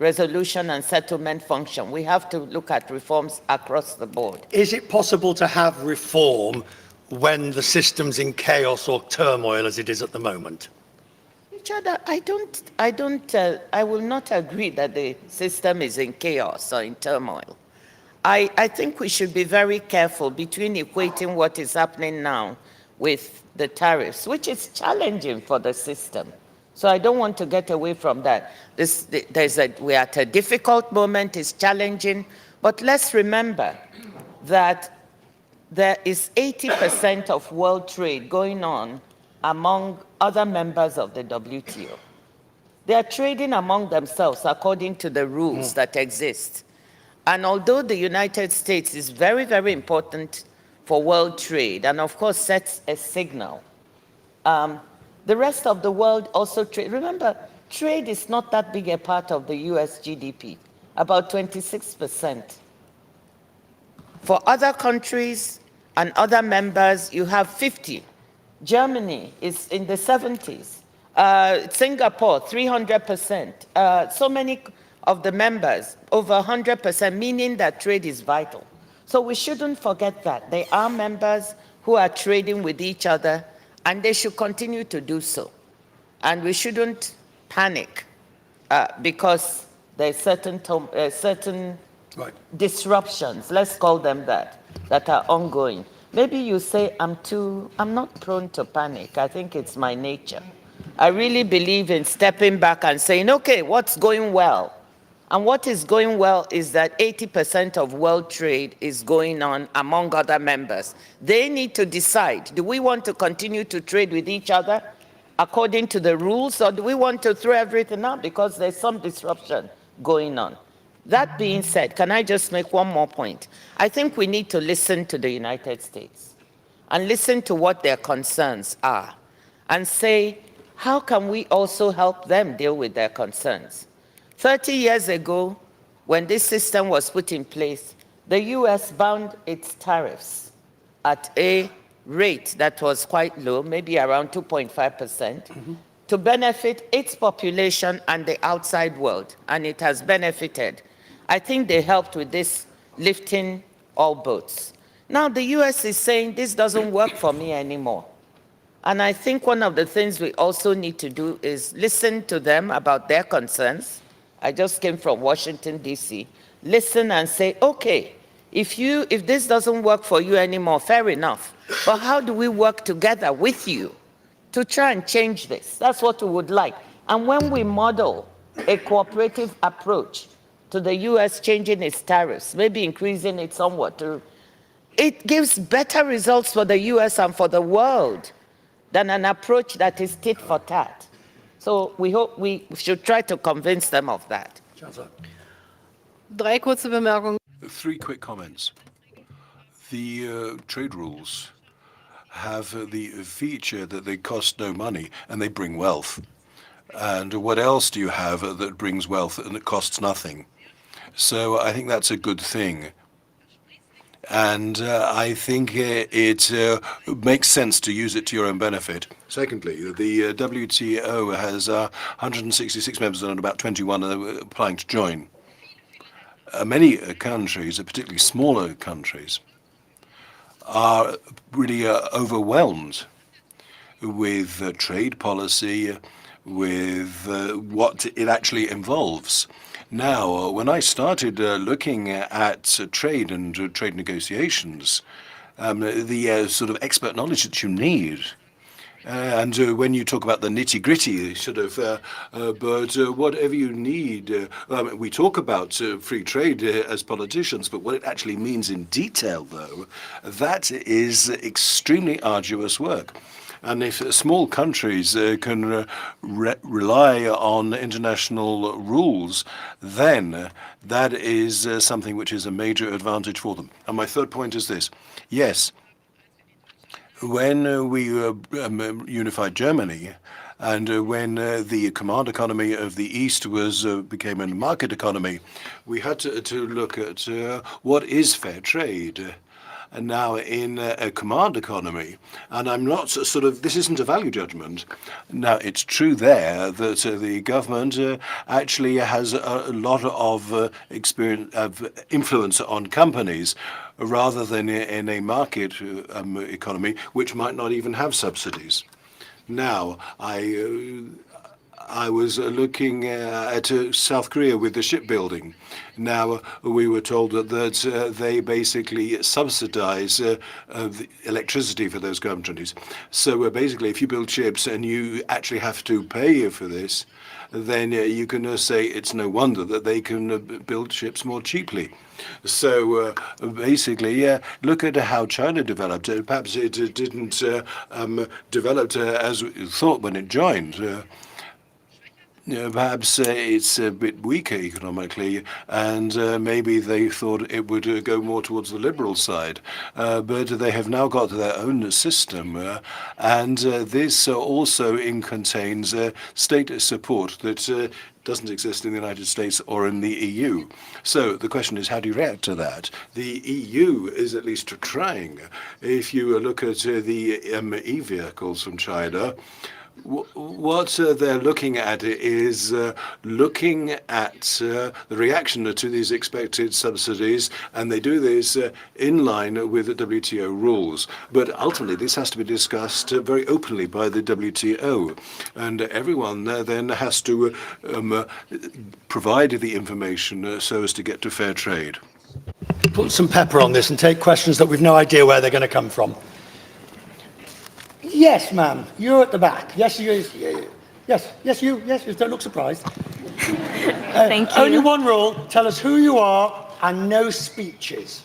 resolution and settlement function. We have to look at reforms across the board. Is it possible to have reform when the system's in chaos or turmoil as it is at the moment? Richard, I will not agree that the system is in chaos or in turmoil. I think we should be very careful between equating what is happening now with the tariffs, which is challenging for the system. So I don't want to get away from that. We're at a difficult moment, it's challenging, but let's remember that there is 80% of world trade going on among other members of the WTO. They are trading among themselves according to the rules that exist. And although the United States is very, very important for world trade, and of course sets a signal, the rest of the world also trade. Remember, trade is not that big a part of the US GDP, about 26%. For other countries and other members, you have 50. Germany is in the 70s. Singapore, 300%. So many of the members, over 100%, meaning that trade is vital. So we shouldn't forget that. They are members who are trading with each other, and they should continue to do so. And we shouldn't panic because there's certain disruptions, let's call them that are ongoing. Maybe you say, I'm not prone to panic. I think it's my nature. I really believe in stepping back and saying, okay, what's going well? And what is going well is that 80% of world trade is going on among other members. They need to decide, do we want to continue to trade with each other according to the rules, or do we want to throw everything out because there's some disruption going on? That being said, can I just make one more point? I think we need to listen to the United States and listen to what their concerns are and say, how can we also help them deal with their concerns? 30 years ago, when this system was put in place, the US bound its tariffs at a rate that was quite low, maybe around 2.5%, to benefit its population and the outside world, and it has benefited. I think they helped with this lifting all boats. Now the US is saying this doesn't work for me anymore. And I think one of the things we also need to do is listen to them about their concerns. I just came from Washington, D.C. Listen and say, okay, if this doesn't work for you anymore, fair enough. But how do we work together with you to try and change this? That's what we would like. And when we model a cooperative approach to the US changing its tariffs, maybe increasing it somewhat, it gives better results for the US and for the world than an approach that is tit for tat. So we hope we should try to convince them of that. Chancellor. 3 kurze Bemerkungen. 3 quick comments. The trade rules have the feature that they cost no money and they bring wealth. And what else do you have that brings wealth and it costs nothing? So I think that's a good thing. And I think it makes sense to use it to your own benefit. Secondly, the WTO has 166 members and about 21 are applying to join. Many countries, particularly smaller countries, are really overwhelmed with trade policy, with what it actually involves. Now, when I started looking at trade and trade negotiations, the sort of expert knowledge that you need, and when you talk about the nitty-gritty, but whatever you need, we talk about free trade as politicians, but what it actually means in detail, though, that is extremely arduous work. And if small countries can rely on international rules, then that is something which is a major advantage for them. And my third point is this. Yes, when we unified Germany, and when the command economy of the East became a market economy, we had to look at what is fair trade. And now in a command economy, and I'm not this isn't a value judgment. Now, it's true there that the government actually has a lot of influence on companies, rather than in a market economy, which might not even have subsidies. Now, I was looking at South Korea with the shipbuilding. Now, we were told that they basically subsidize the electricity for those countries. So basically, if you build ships and you actually have to pay for this, then you can say it's no wonder that they can build ships more cheaply. So basically, look at how China developed. Perhaps it didn't develop as we thought when it joined. Perhaps it's a bit weaker economically, and maybe they thought it would go more towards the liberal side. But they have now got their own system, and this also contains state support that doesn't exist in the United States or in the EU. So the question is, how do you react to that? The EU is at least trying. If you look at the e-vehicles from China, what they're looking at is looking at the reaction to these expected subsidies, and they do this in line with the WTO rules. But ultimately, this has to be discussed very openly by the WTO, and everyone then has to provide the information so as to get to fair trade. Put some pepper on this and take questions that we've no idea where they're going to come from. Yes, ma'am. You're at the back. Yes, you. Yes, you. Yes, don't look surprised. Thank you. Only one rule. Tell us who you are and no speeches.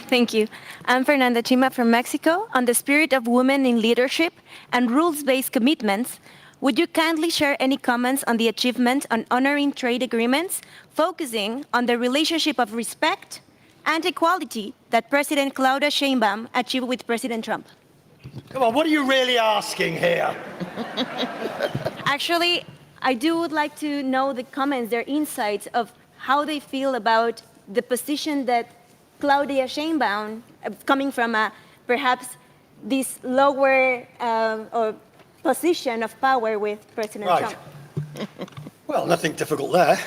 Thank you. I'm Fernanda Chima from Mexico. On the spirit of women in leadership and rules-based commitments, would you kindly share any comments on the achievement on honoring trade agreements, focusing on the relationship of respect and equality that President Claudia Sheinbaum achieved with President Trump? Come on, what are you really asking here? Actually, I would like to know the comments, their insights of how they feel about the position that Claudia Sheinbaum, coming from perhaps this lower or position of power with President Right. Trump. Well, nothing difficult there.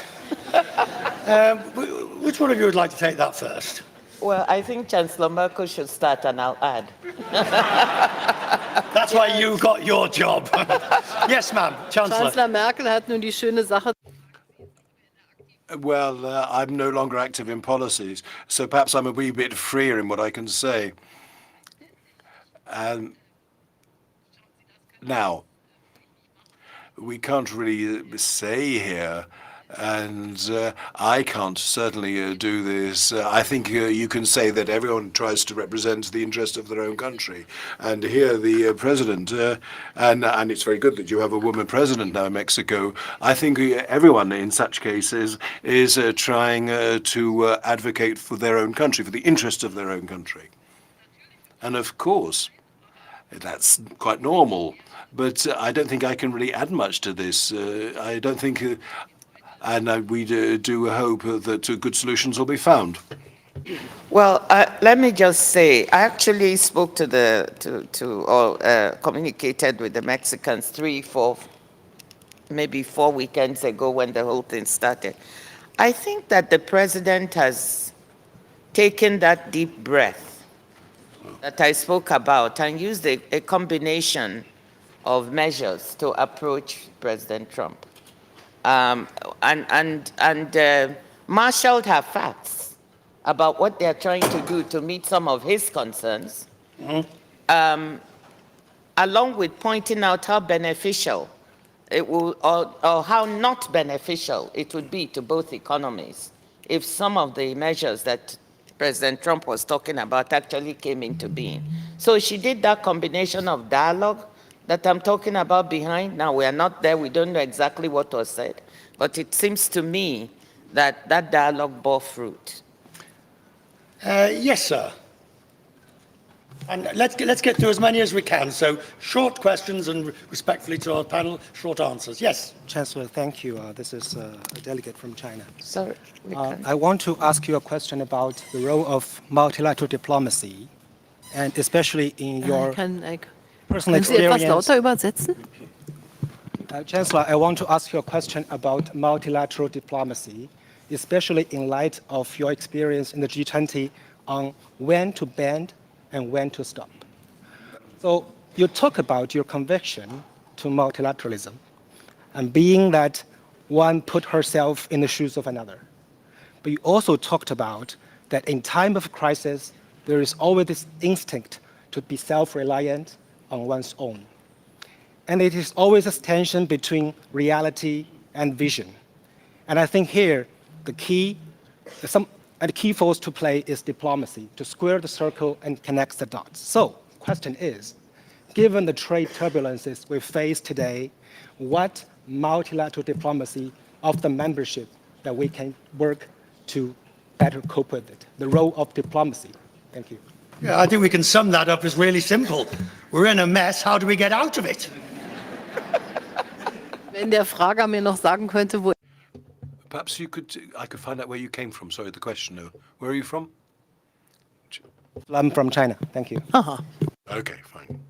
Which one of you would like to take that first? Well, I think Chancellor Merkel should start, and I'll add. That's why you got your job. Yes, ma'am, Chancellor. Chancellor Merkel hat nun die schöne Sache. Well, I'm no longer active in policies, so perhaps I'm a wee bit freer in what I can say. Now, we can't really say here, and I can't certainly do this. I think you can say that everyone tries to represent the interest of their own country. And here the president, and it's very good that you have a woman president now in Mexico. I think everyone in such cases is trying to advocate for their own country, for the interest of their own country. And of course, that's quite normal. But I don't think I can really add much to this. I don't think, and we do hope that good solutions will be found. Well, let me just say, I actually spoke to communicated with the Mexicans 3, 4, maybe 4 weekends ago when the whole thing started. I think that the president has taken that deep breath that I spoke about and used a combination of measures to approach President Trump, and marshaled her facts about what they're trying to do to meet some of his concerns, along with pointing out how beneficial it will, or how not beneficial it would be to both economies if some of the measures that President Trump was talking about actually came into being. So she did that combination of dialogue that I'm talking about behind. Now, we are not there. We don't know exactly what was said. But it seems to me that that dialogue bore fruit. Yes, sir. And let's get through as many as we can. So short questions and respectfully to our panel, short answers. Yes. Chancellor, thank you. This is a delegate from China. Sorry. I want to ask you a question about the role of multilateral diplomacy, and especially in your personal Können Sie etwas experience. lauter übersetzen? Chancellor, I want to ask you a question about multilateral diplomacy, especially in light of your experience in the G20 on when to bend and when to stop. So you talk about your conviction to multilateralism and being that one put herself in the shoes of another. But you also talked about that in time of crisis, there is always this instinct to be self-reliant on one's own. And it is always this tension between reality and vision. And I think here, the key force to play is diplomacy, to square the circle and connect the dots. So, question is, given the trade turbulences we face today, what multilateral diplomacy of the membership that we can work to better cope with it? The role of diplomacy. Thank you. Yeah, I think we can sum that up as really simple. We're in a mess. How do we get out of it? Wenn der Frager mir noch sagen könnte, wo Perhaps I could find out where you came from. Sorry, the question. Where are you from? I'm from China. Thank you. Okay, fine.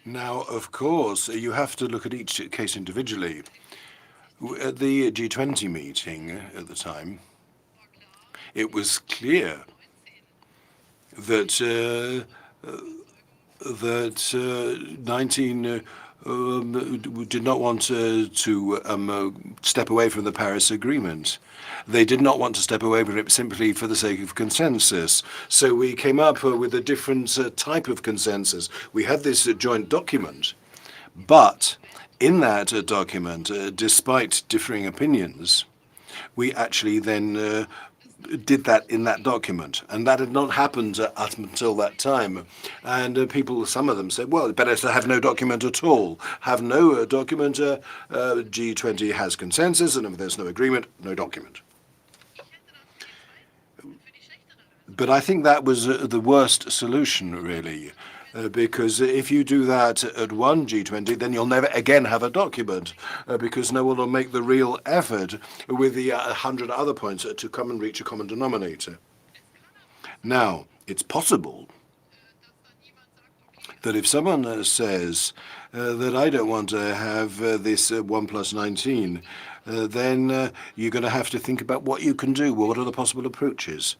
Now, of course, you have to look at each case individually. At the G20 meeting at the time, it was clear that 19 did not want to step away from the Paris Agreement. They did not want to step away from it simply for the sake of consensus. So we came up with a different type of consensus. We had this joint document, but in that document, despite differing opinions, we actually then did that in that document, and that had not happened up until that time. And people, some of them said, well, better to have no document at all. Have no document, G20 has consensus, and if there's no agreement, no document. But I think that was the worst solution, really, because if you do that at one G20, then you'll never again have a document, because no one will make the real effort with the 100 other points to come and reach a common denominator. Now, it's possible that if someone says that I don't want to have this 1+19, then you're going to have to think about what you can do. Well, what are the possible approaches?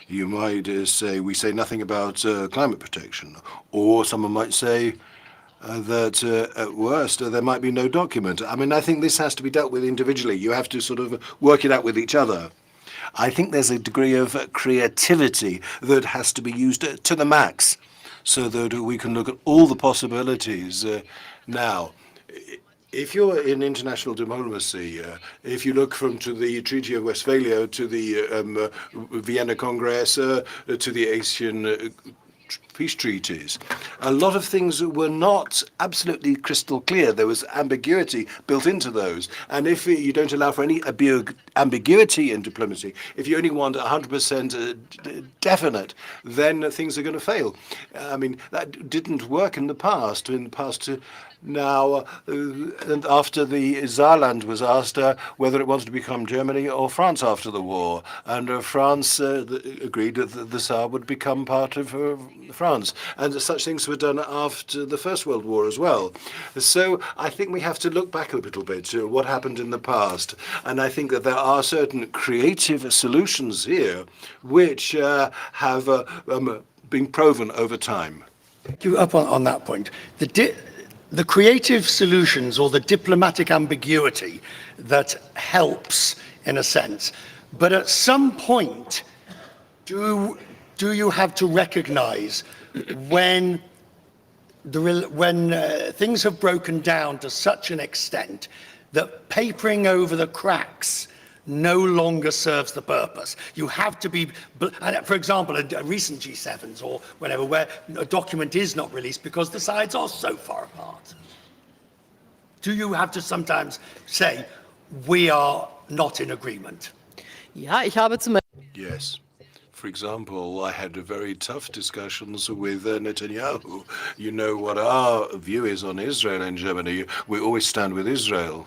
You might say, we say nothing about climate protection. Or someone might say that at worst, there might be no document. I mean, I think this has to be dealt with individually. You have to sort of work it out with each other. I think there's a degree of creativity that has to be used to the max so that we can look at all the possibilities. Now, if you're in international diplomacy, if you look to the Treaty of Westphalia, to the Vienna Congress, to the Asian peace treaties, a lot of things were not absolutely crystal clear. There was ambiguity built into those. And if you don't allow for any ambiguity in diplomacy, if you only want 100% definite, then things are going to fail. I mean, that didn't work in the past. Now, and after the Saarland was asked whether it wanted to become Germany or France after the war, and France agreed that the Saar would become part of France, and such things were done after the First World War as well. So I think we have to look back a little bit to what happened in the past, and I think that there are certain creative solutions here which have been proven over time. Pick you up on that point. The creative solutions or the diplomatic ambiguity that helps, in a sense. But at some point, do you have to recognize when things have broken down to such an extent that papering over the cracks no longer serves the purpose? You have to be, for example, a recent G7s or whatever, where a document is not released because the sides are so far apart. Do you have to sometimes say, we are not in agreement? Ja, ich habe zum Yes. For example, I had very tough discussions with Netanyahu. You know what our view is on Israel in Germany. We always stand with Israel.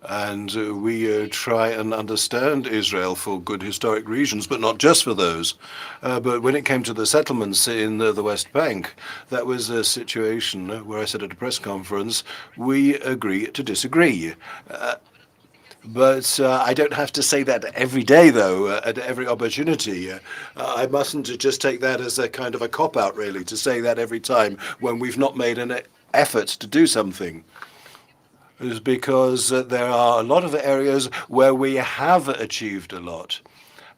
And we try and understand Israel for good historic reasons, but not just for those. But when it came to the settlements in the West Bank, that was a situation where I said at a press conference, we agree to disagree. But I don't have to say that every day, though, at every opportunity. I mustn't just take that as a kind of a cop-out, really, to say that every time when we've not made an effort to do something. Is because there are a lot of areas where we have achieved a lot.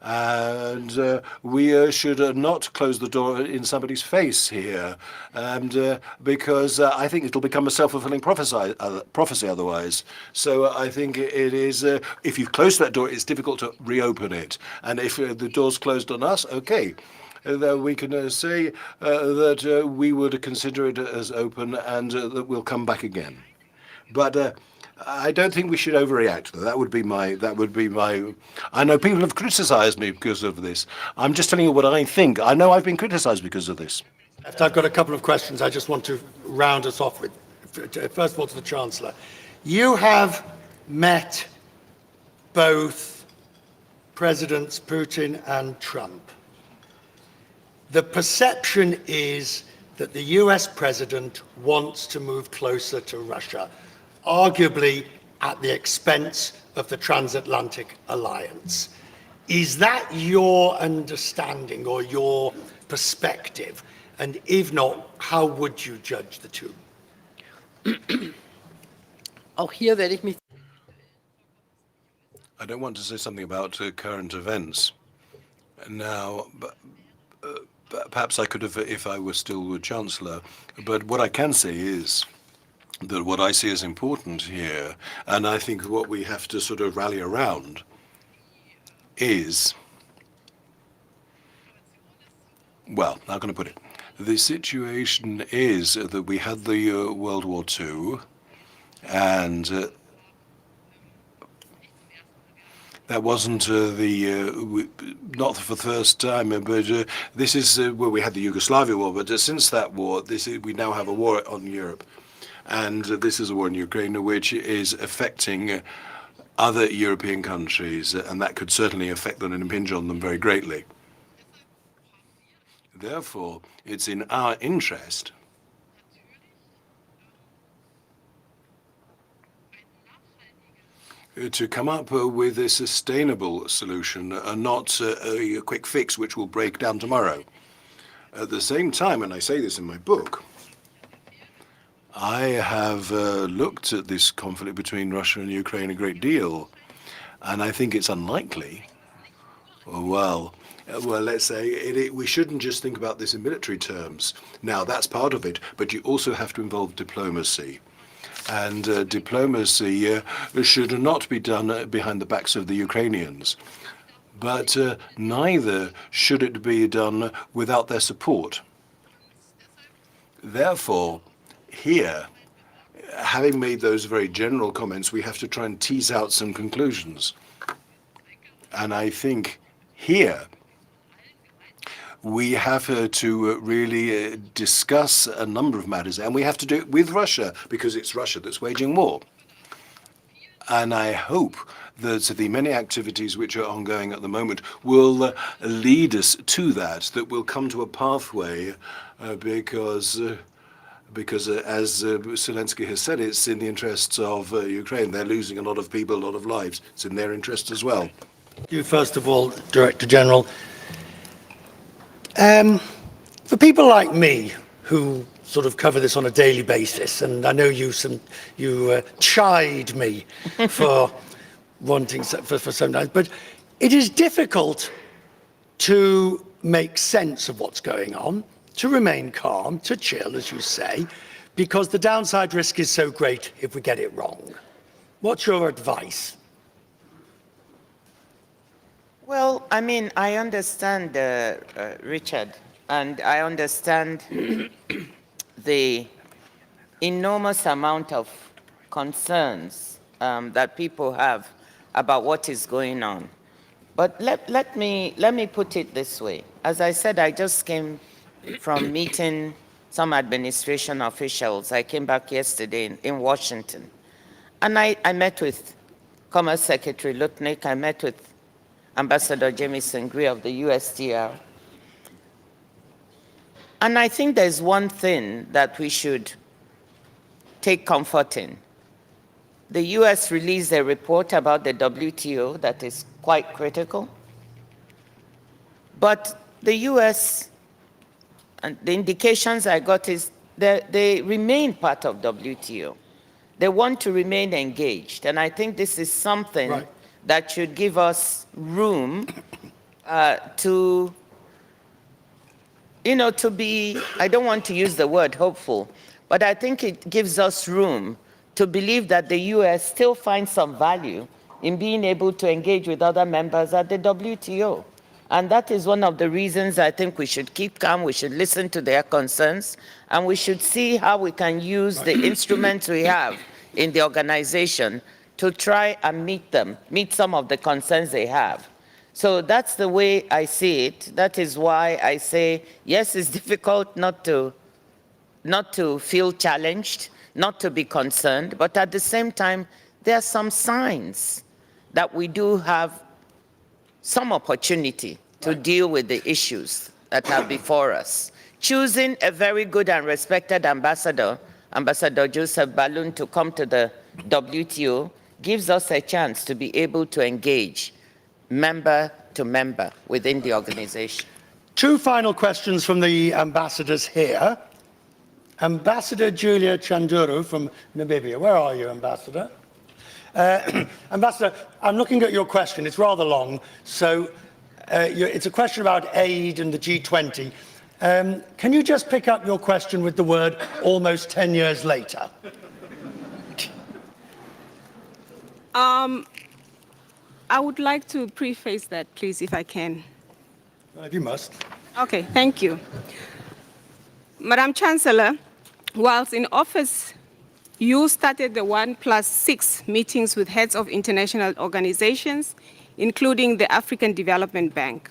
And we should not close the door in somebody's face here. And because I think it'll become a self-fulfilling prophecy otherwise. So I think it is, if you've closed that door, it's difficult to reopen it. And if the door's closed on us, okay. We can say that we would consider it as open and that we'll come back again. But I don't think we should overreact. That would be my. I know people have criticized me because of this. I'm just telling you what I think. I know I've been criticized because of this. I've got a couple of questions I just want to round us off with. First of all, to the Chancellor. You have met both Presidents Putin and Trump. The perception is that the US president wants to move closer to Russia, arguably at the expense of the transatlantic alliance. Is that your understanding or your perspective? And if not, how would you judge the two? Auch hier werde ich mich. I don't want to say something about current events now, but perhaps I could have if I were still Chancellor. But what I can say is that what I see as important here, and I think what we have to sort of rally around, is Well, how can I put it? The situation is that we had the World War II, and that wasn't not for the first time, but this is where we had the Yugoslavia war. But since that war, we now have a war on Europe, and this is a war in Ukraine, which is affecting other European countries, and that could certainly affect them and impinge on them very greatly. Therefore, it's in our interest to come up with a sustainable solution and not a quick fix which will break down tomorrow. At the same time, and I say this in my book, I have looked at this conflict between Russia and Ukraine a great deal, and I think it's unlikely. Well, let's say we shouldn't just think about this in military terms. Now, that's part of it, but you also have to involve diplomacy. And diplomacy should not be done behind the backs of the Ukrainians. But neither should it be done without their support. Therefore, here, having made those very general comments, we have to try and tease out some conclusions. And I think here, we have to really discuss a number of matters, and we have to do it with Russia, because it's Russia that's waging war. And I hope that the many activities which are ongoing at the moment will lead us to that will come to a pathway, because as Zelensky has said, it's in the interests of Ukraine. They're losing a lot of people, a lot of lives. It's in their interest as well. You, first of all, Director General. For people like me who sort of cover this on a daily basis, and I know you chide me for wanting for sometimes, but it is difficult to make sense of what's going on, to remain calm, to chill, as you say, because the downside risk is so great if we get it wrong. What's your advice? Well, I mean, I understand, Richard, and I understand the enormous amount of concerns that people have about what is going on. But let me put it this way. As I said, I just came from meeting some administration officials. I came back yesterday in Washington. And I met with Commerce Secretary Lutnick. I met with Ambassador Jamieson Gray of the USTR. And I think there's one thing that we should take comfort in. The US released a report about the WTO that is quite critical. But the US, and the indications I got is that they remain part of WTO. They want to remain engaged. And I think this is something that should give us room to be, I don't want to use the word hopeful, but I think it gives us room to believe that the US still finds some value in being able to engage with other members at the WTO. And that is one of the reasons I think we should keep calm, we should listen to their concerns, and we should see how we can use the instruments we have in the organization to try and meet some of the concerns they have. So that's the way I see it. That is why I say, yes, it's difficult not to feel challenged, not to be concerned, but at the same time, there are some signs that we do have some opportunity to deal with the issues that are before us. Choosing a very good and respected ambassador, Ambassador Joseph Balloon, to come to the WTO gives us a chance to be able to engage member to member within the organization. Two final questions from the ambassadors here. Ambassador Julia Chanduru from Namibia. Where are you, Ambassador? Ambassador, I'm looking at your question. It's rather long. So it's a question about aid and the G20. Can you just pick up your question with the word almost 10 years later? I would like to preface that, please, if I can. You must. Okay, thank you. Madam Chancellor, whilst in office, you started the 1+6 meetings with heads of international organizations, including the African Development Bank.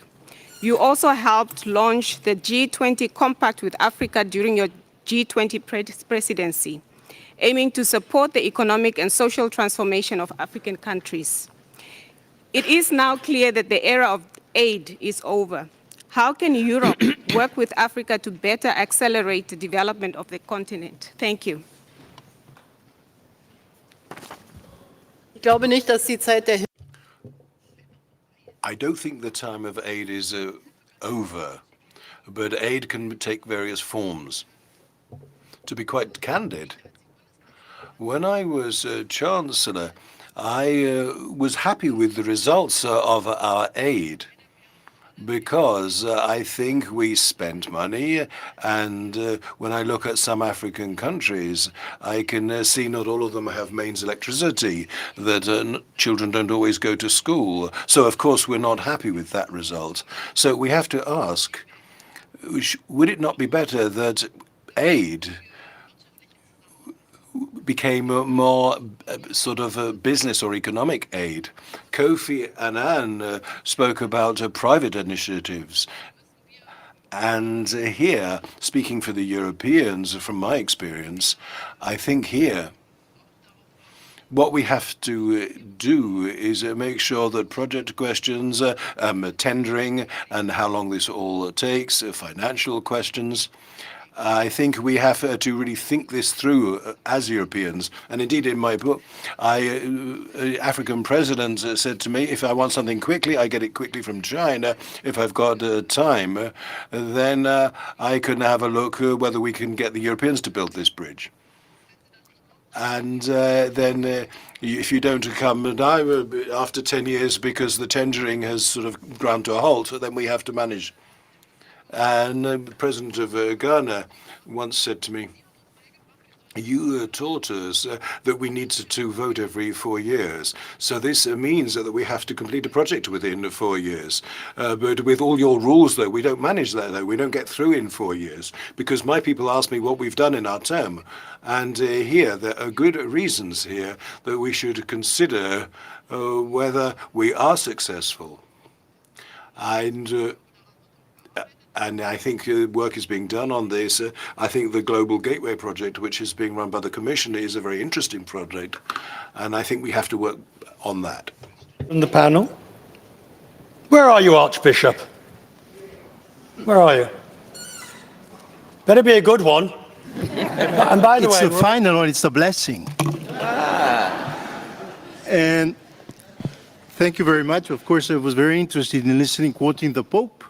You also helped launch the G20 Compact with Africa during your G20 presidency, aiming to support the economic and social transformation of African countries. It is now clear that the era of aid is over. How can Europe work with Africa to better accelerate the development of the continent? Thank you. Ich glaube nicht, dass die Zeit der I don't think the time of aid is over, but aid can take various forms. To be quite candid, when I was Chancellor, I was happy with the results of our aid because I think we spent money, and when I look at some African countries, I can see not all of them have mains electricity, that children don't always go to school. So, of course, we're not happy with that result. So we have to ask, would it not be better that aid became more sort of a business or economic aid? Kofi Annan spoke about private initiatives. And here, speaking for the Europeans, from my experience, I think here what we have to do is make sure that project questions, tendering, and how long this all takes, financial questions, I think we have to really think this through as Europeans. And indeed, in my book, African presidents said to me, if I want something quickly, I get it quickly from China. If I've got time, then I can have a look whether we can get the Europeans to build this bridge. And then if you don't come now after 10 years because the tendering has sort of ground to a halt, then we have to manage. And the president of Ghana once said to me, you taught us that we need to vote every 4 years. So this means that we have to complete a project within 4 years. But with all your rules, though, we don't manage that, though. We don't get through in 4 years. Because my people ask me what we've done in our term. And here, there are good reasons here that we should consider whether we are successful. And I think work is being done on this. I think the Global Gateway project, which is being run by the Commission, is a very interesting project. And I think we have to work on that. From the panel. Where are you, Archbishop? Where are you? Better be a good one. And by the way, it's the final one, it's a blessing. And thank you very much. Of course, I was very interested in listening, quoting the Pope.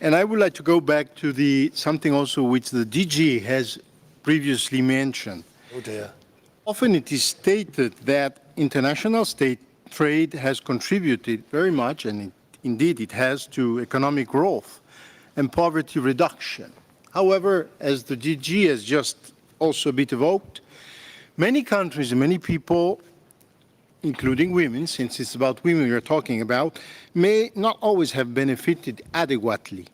And I would like to go back to something also which the DG has previously mentioned. Oh dear. Often it is stated that international state trade has contributed very much, and indeed it has, to economic growth and poverty reduction. However, as the DG has just also a bit evoked, many countries and many people, including women, since it's about women we're talking about, may not always have benefited adequately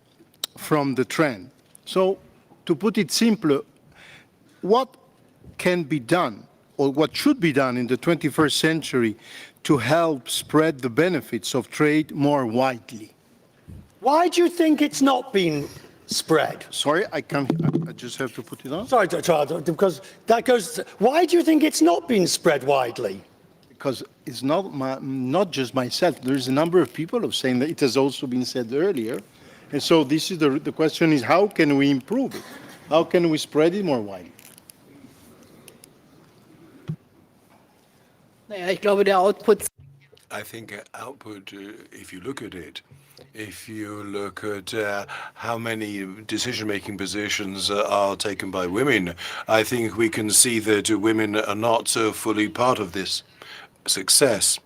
from the trend. So, to put it simpler, what can be done, or what should be done in the 21st century to help spread the benefits of trade more widely? why do you think it's not been spread? Sorry, I just have to put it on. Sorry, Charles, because that goes. Why do you think it's not been spread widely? Because it's not just myself. There's a number of people who are saying that it has also been said earlier. And so this is the question is, how can we improve it? How can we spread it more widely? Ich glaube, der Output. I think output, if you look at it, if you look at how many decision-making positions are taken by women, I think we can see that women are not fully part of this success.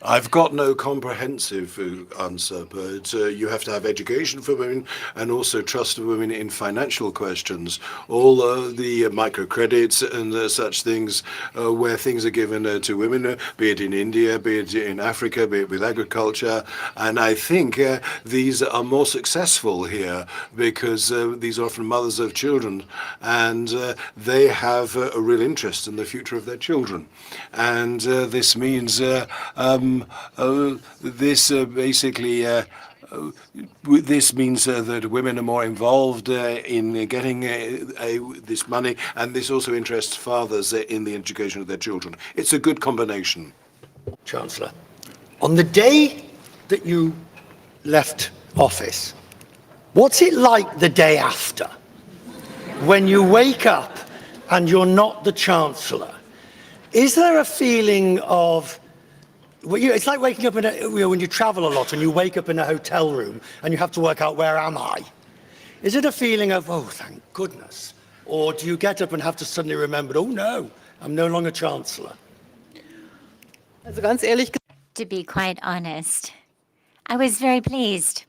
I've got no comprehensive answer, but you have to have education for women and also trust of women in financial questions. All the microcredits and such things where things are given to women, be it in India, be it in Africa, be it with agriculture. And I think these are more successful here because these are often mothers of children and they have a real interest in the future of their children. And this means this means that women are more involved in getting this money, and this also interests fathers in the education of their children. It's a good combination. Chancellor, on the day that you left office, what's it like the day after? When you wake up and you're not the Chancellor, is there a feeling of, well, it's like waking up when you travel a lot and you wake up in a hotel room and you have to work out, where am I? Is it a feeling of, oh, thank goodness? Or do you get up and have to suddenly remember, oh no, I'm no longer Chancellor? Also ganz ehrlich, To be quite honest, I was very pleased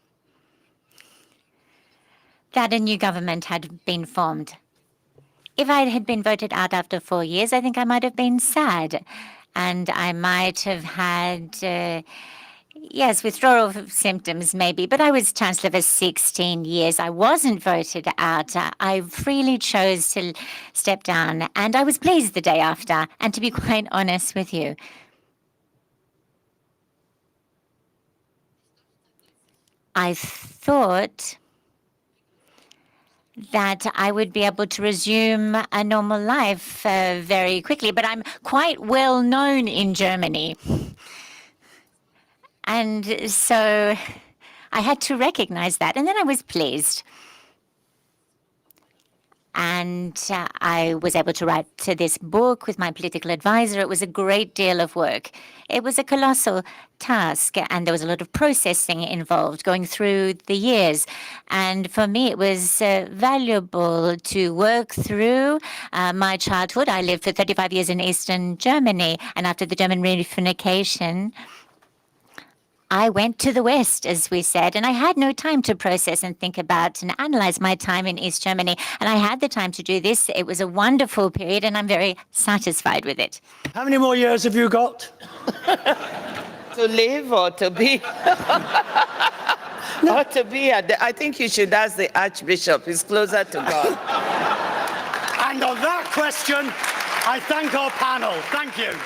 that a new government had been formed. If I had been voted out after 4 years, I think I might have been sad. And I might have had, yes, withdrawal symptoms maybe, but I was Chancellor for 16 years. I wasn't voted out. I freely chose to step down, and I was pleased the day after. And to be quite honest with you, I thought that I would be able to resume a normal life very quickly, but I'm quite well known in Germany. And so I had to recognize that, and then I was pleased. And I was able to write this book with my political advisor. It was a great deal of work. It was a colossal task, and there was a lot of processing involved going through the years. And for me, it was valuable to work through my childhood. I lived for 35 years in Eastern Germany, and after the German reunification, I went to the West, as we said, and I had no time to process and think about and analyze my time in East Germany. And I had the time to do this. It was a wonderful period, and I'm very satisfied with it. How many more years have you got? To live or to be? Or to be I think you should ask the Archbishop. He's closer to God. And on that question, I thank our panel. Thank you.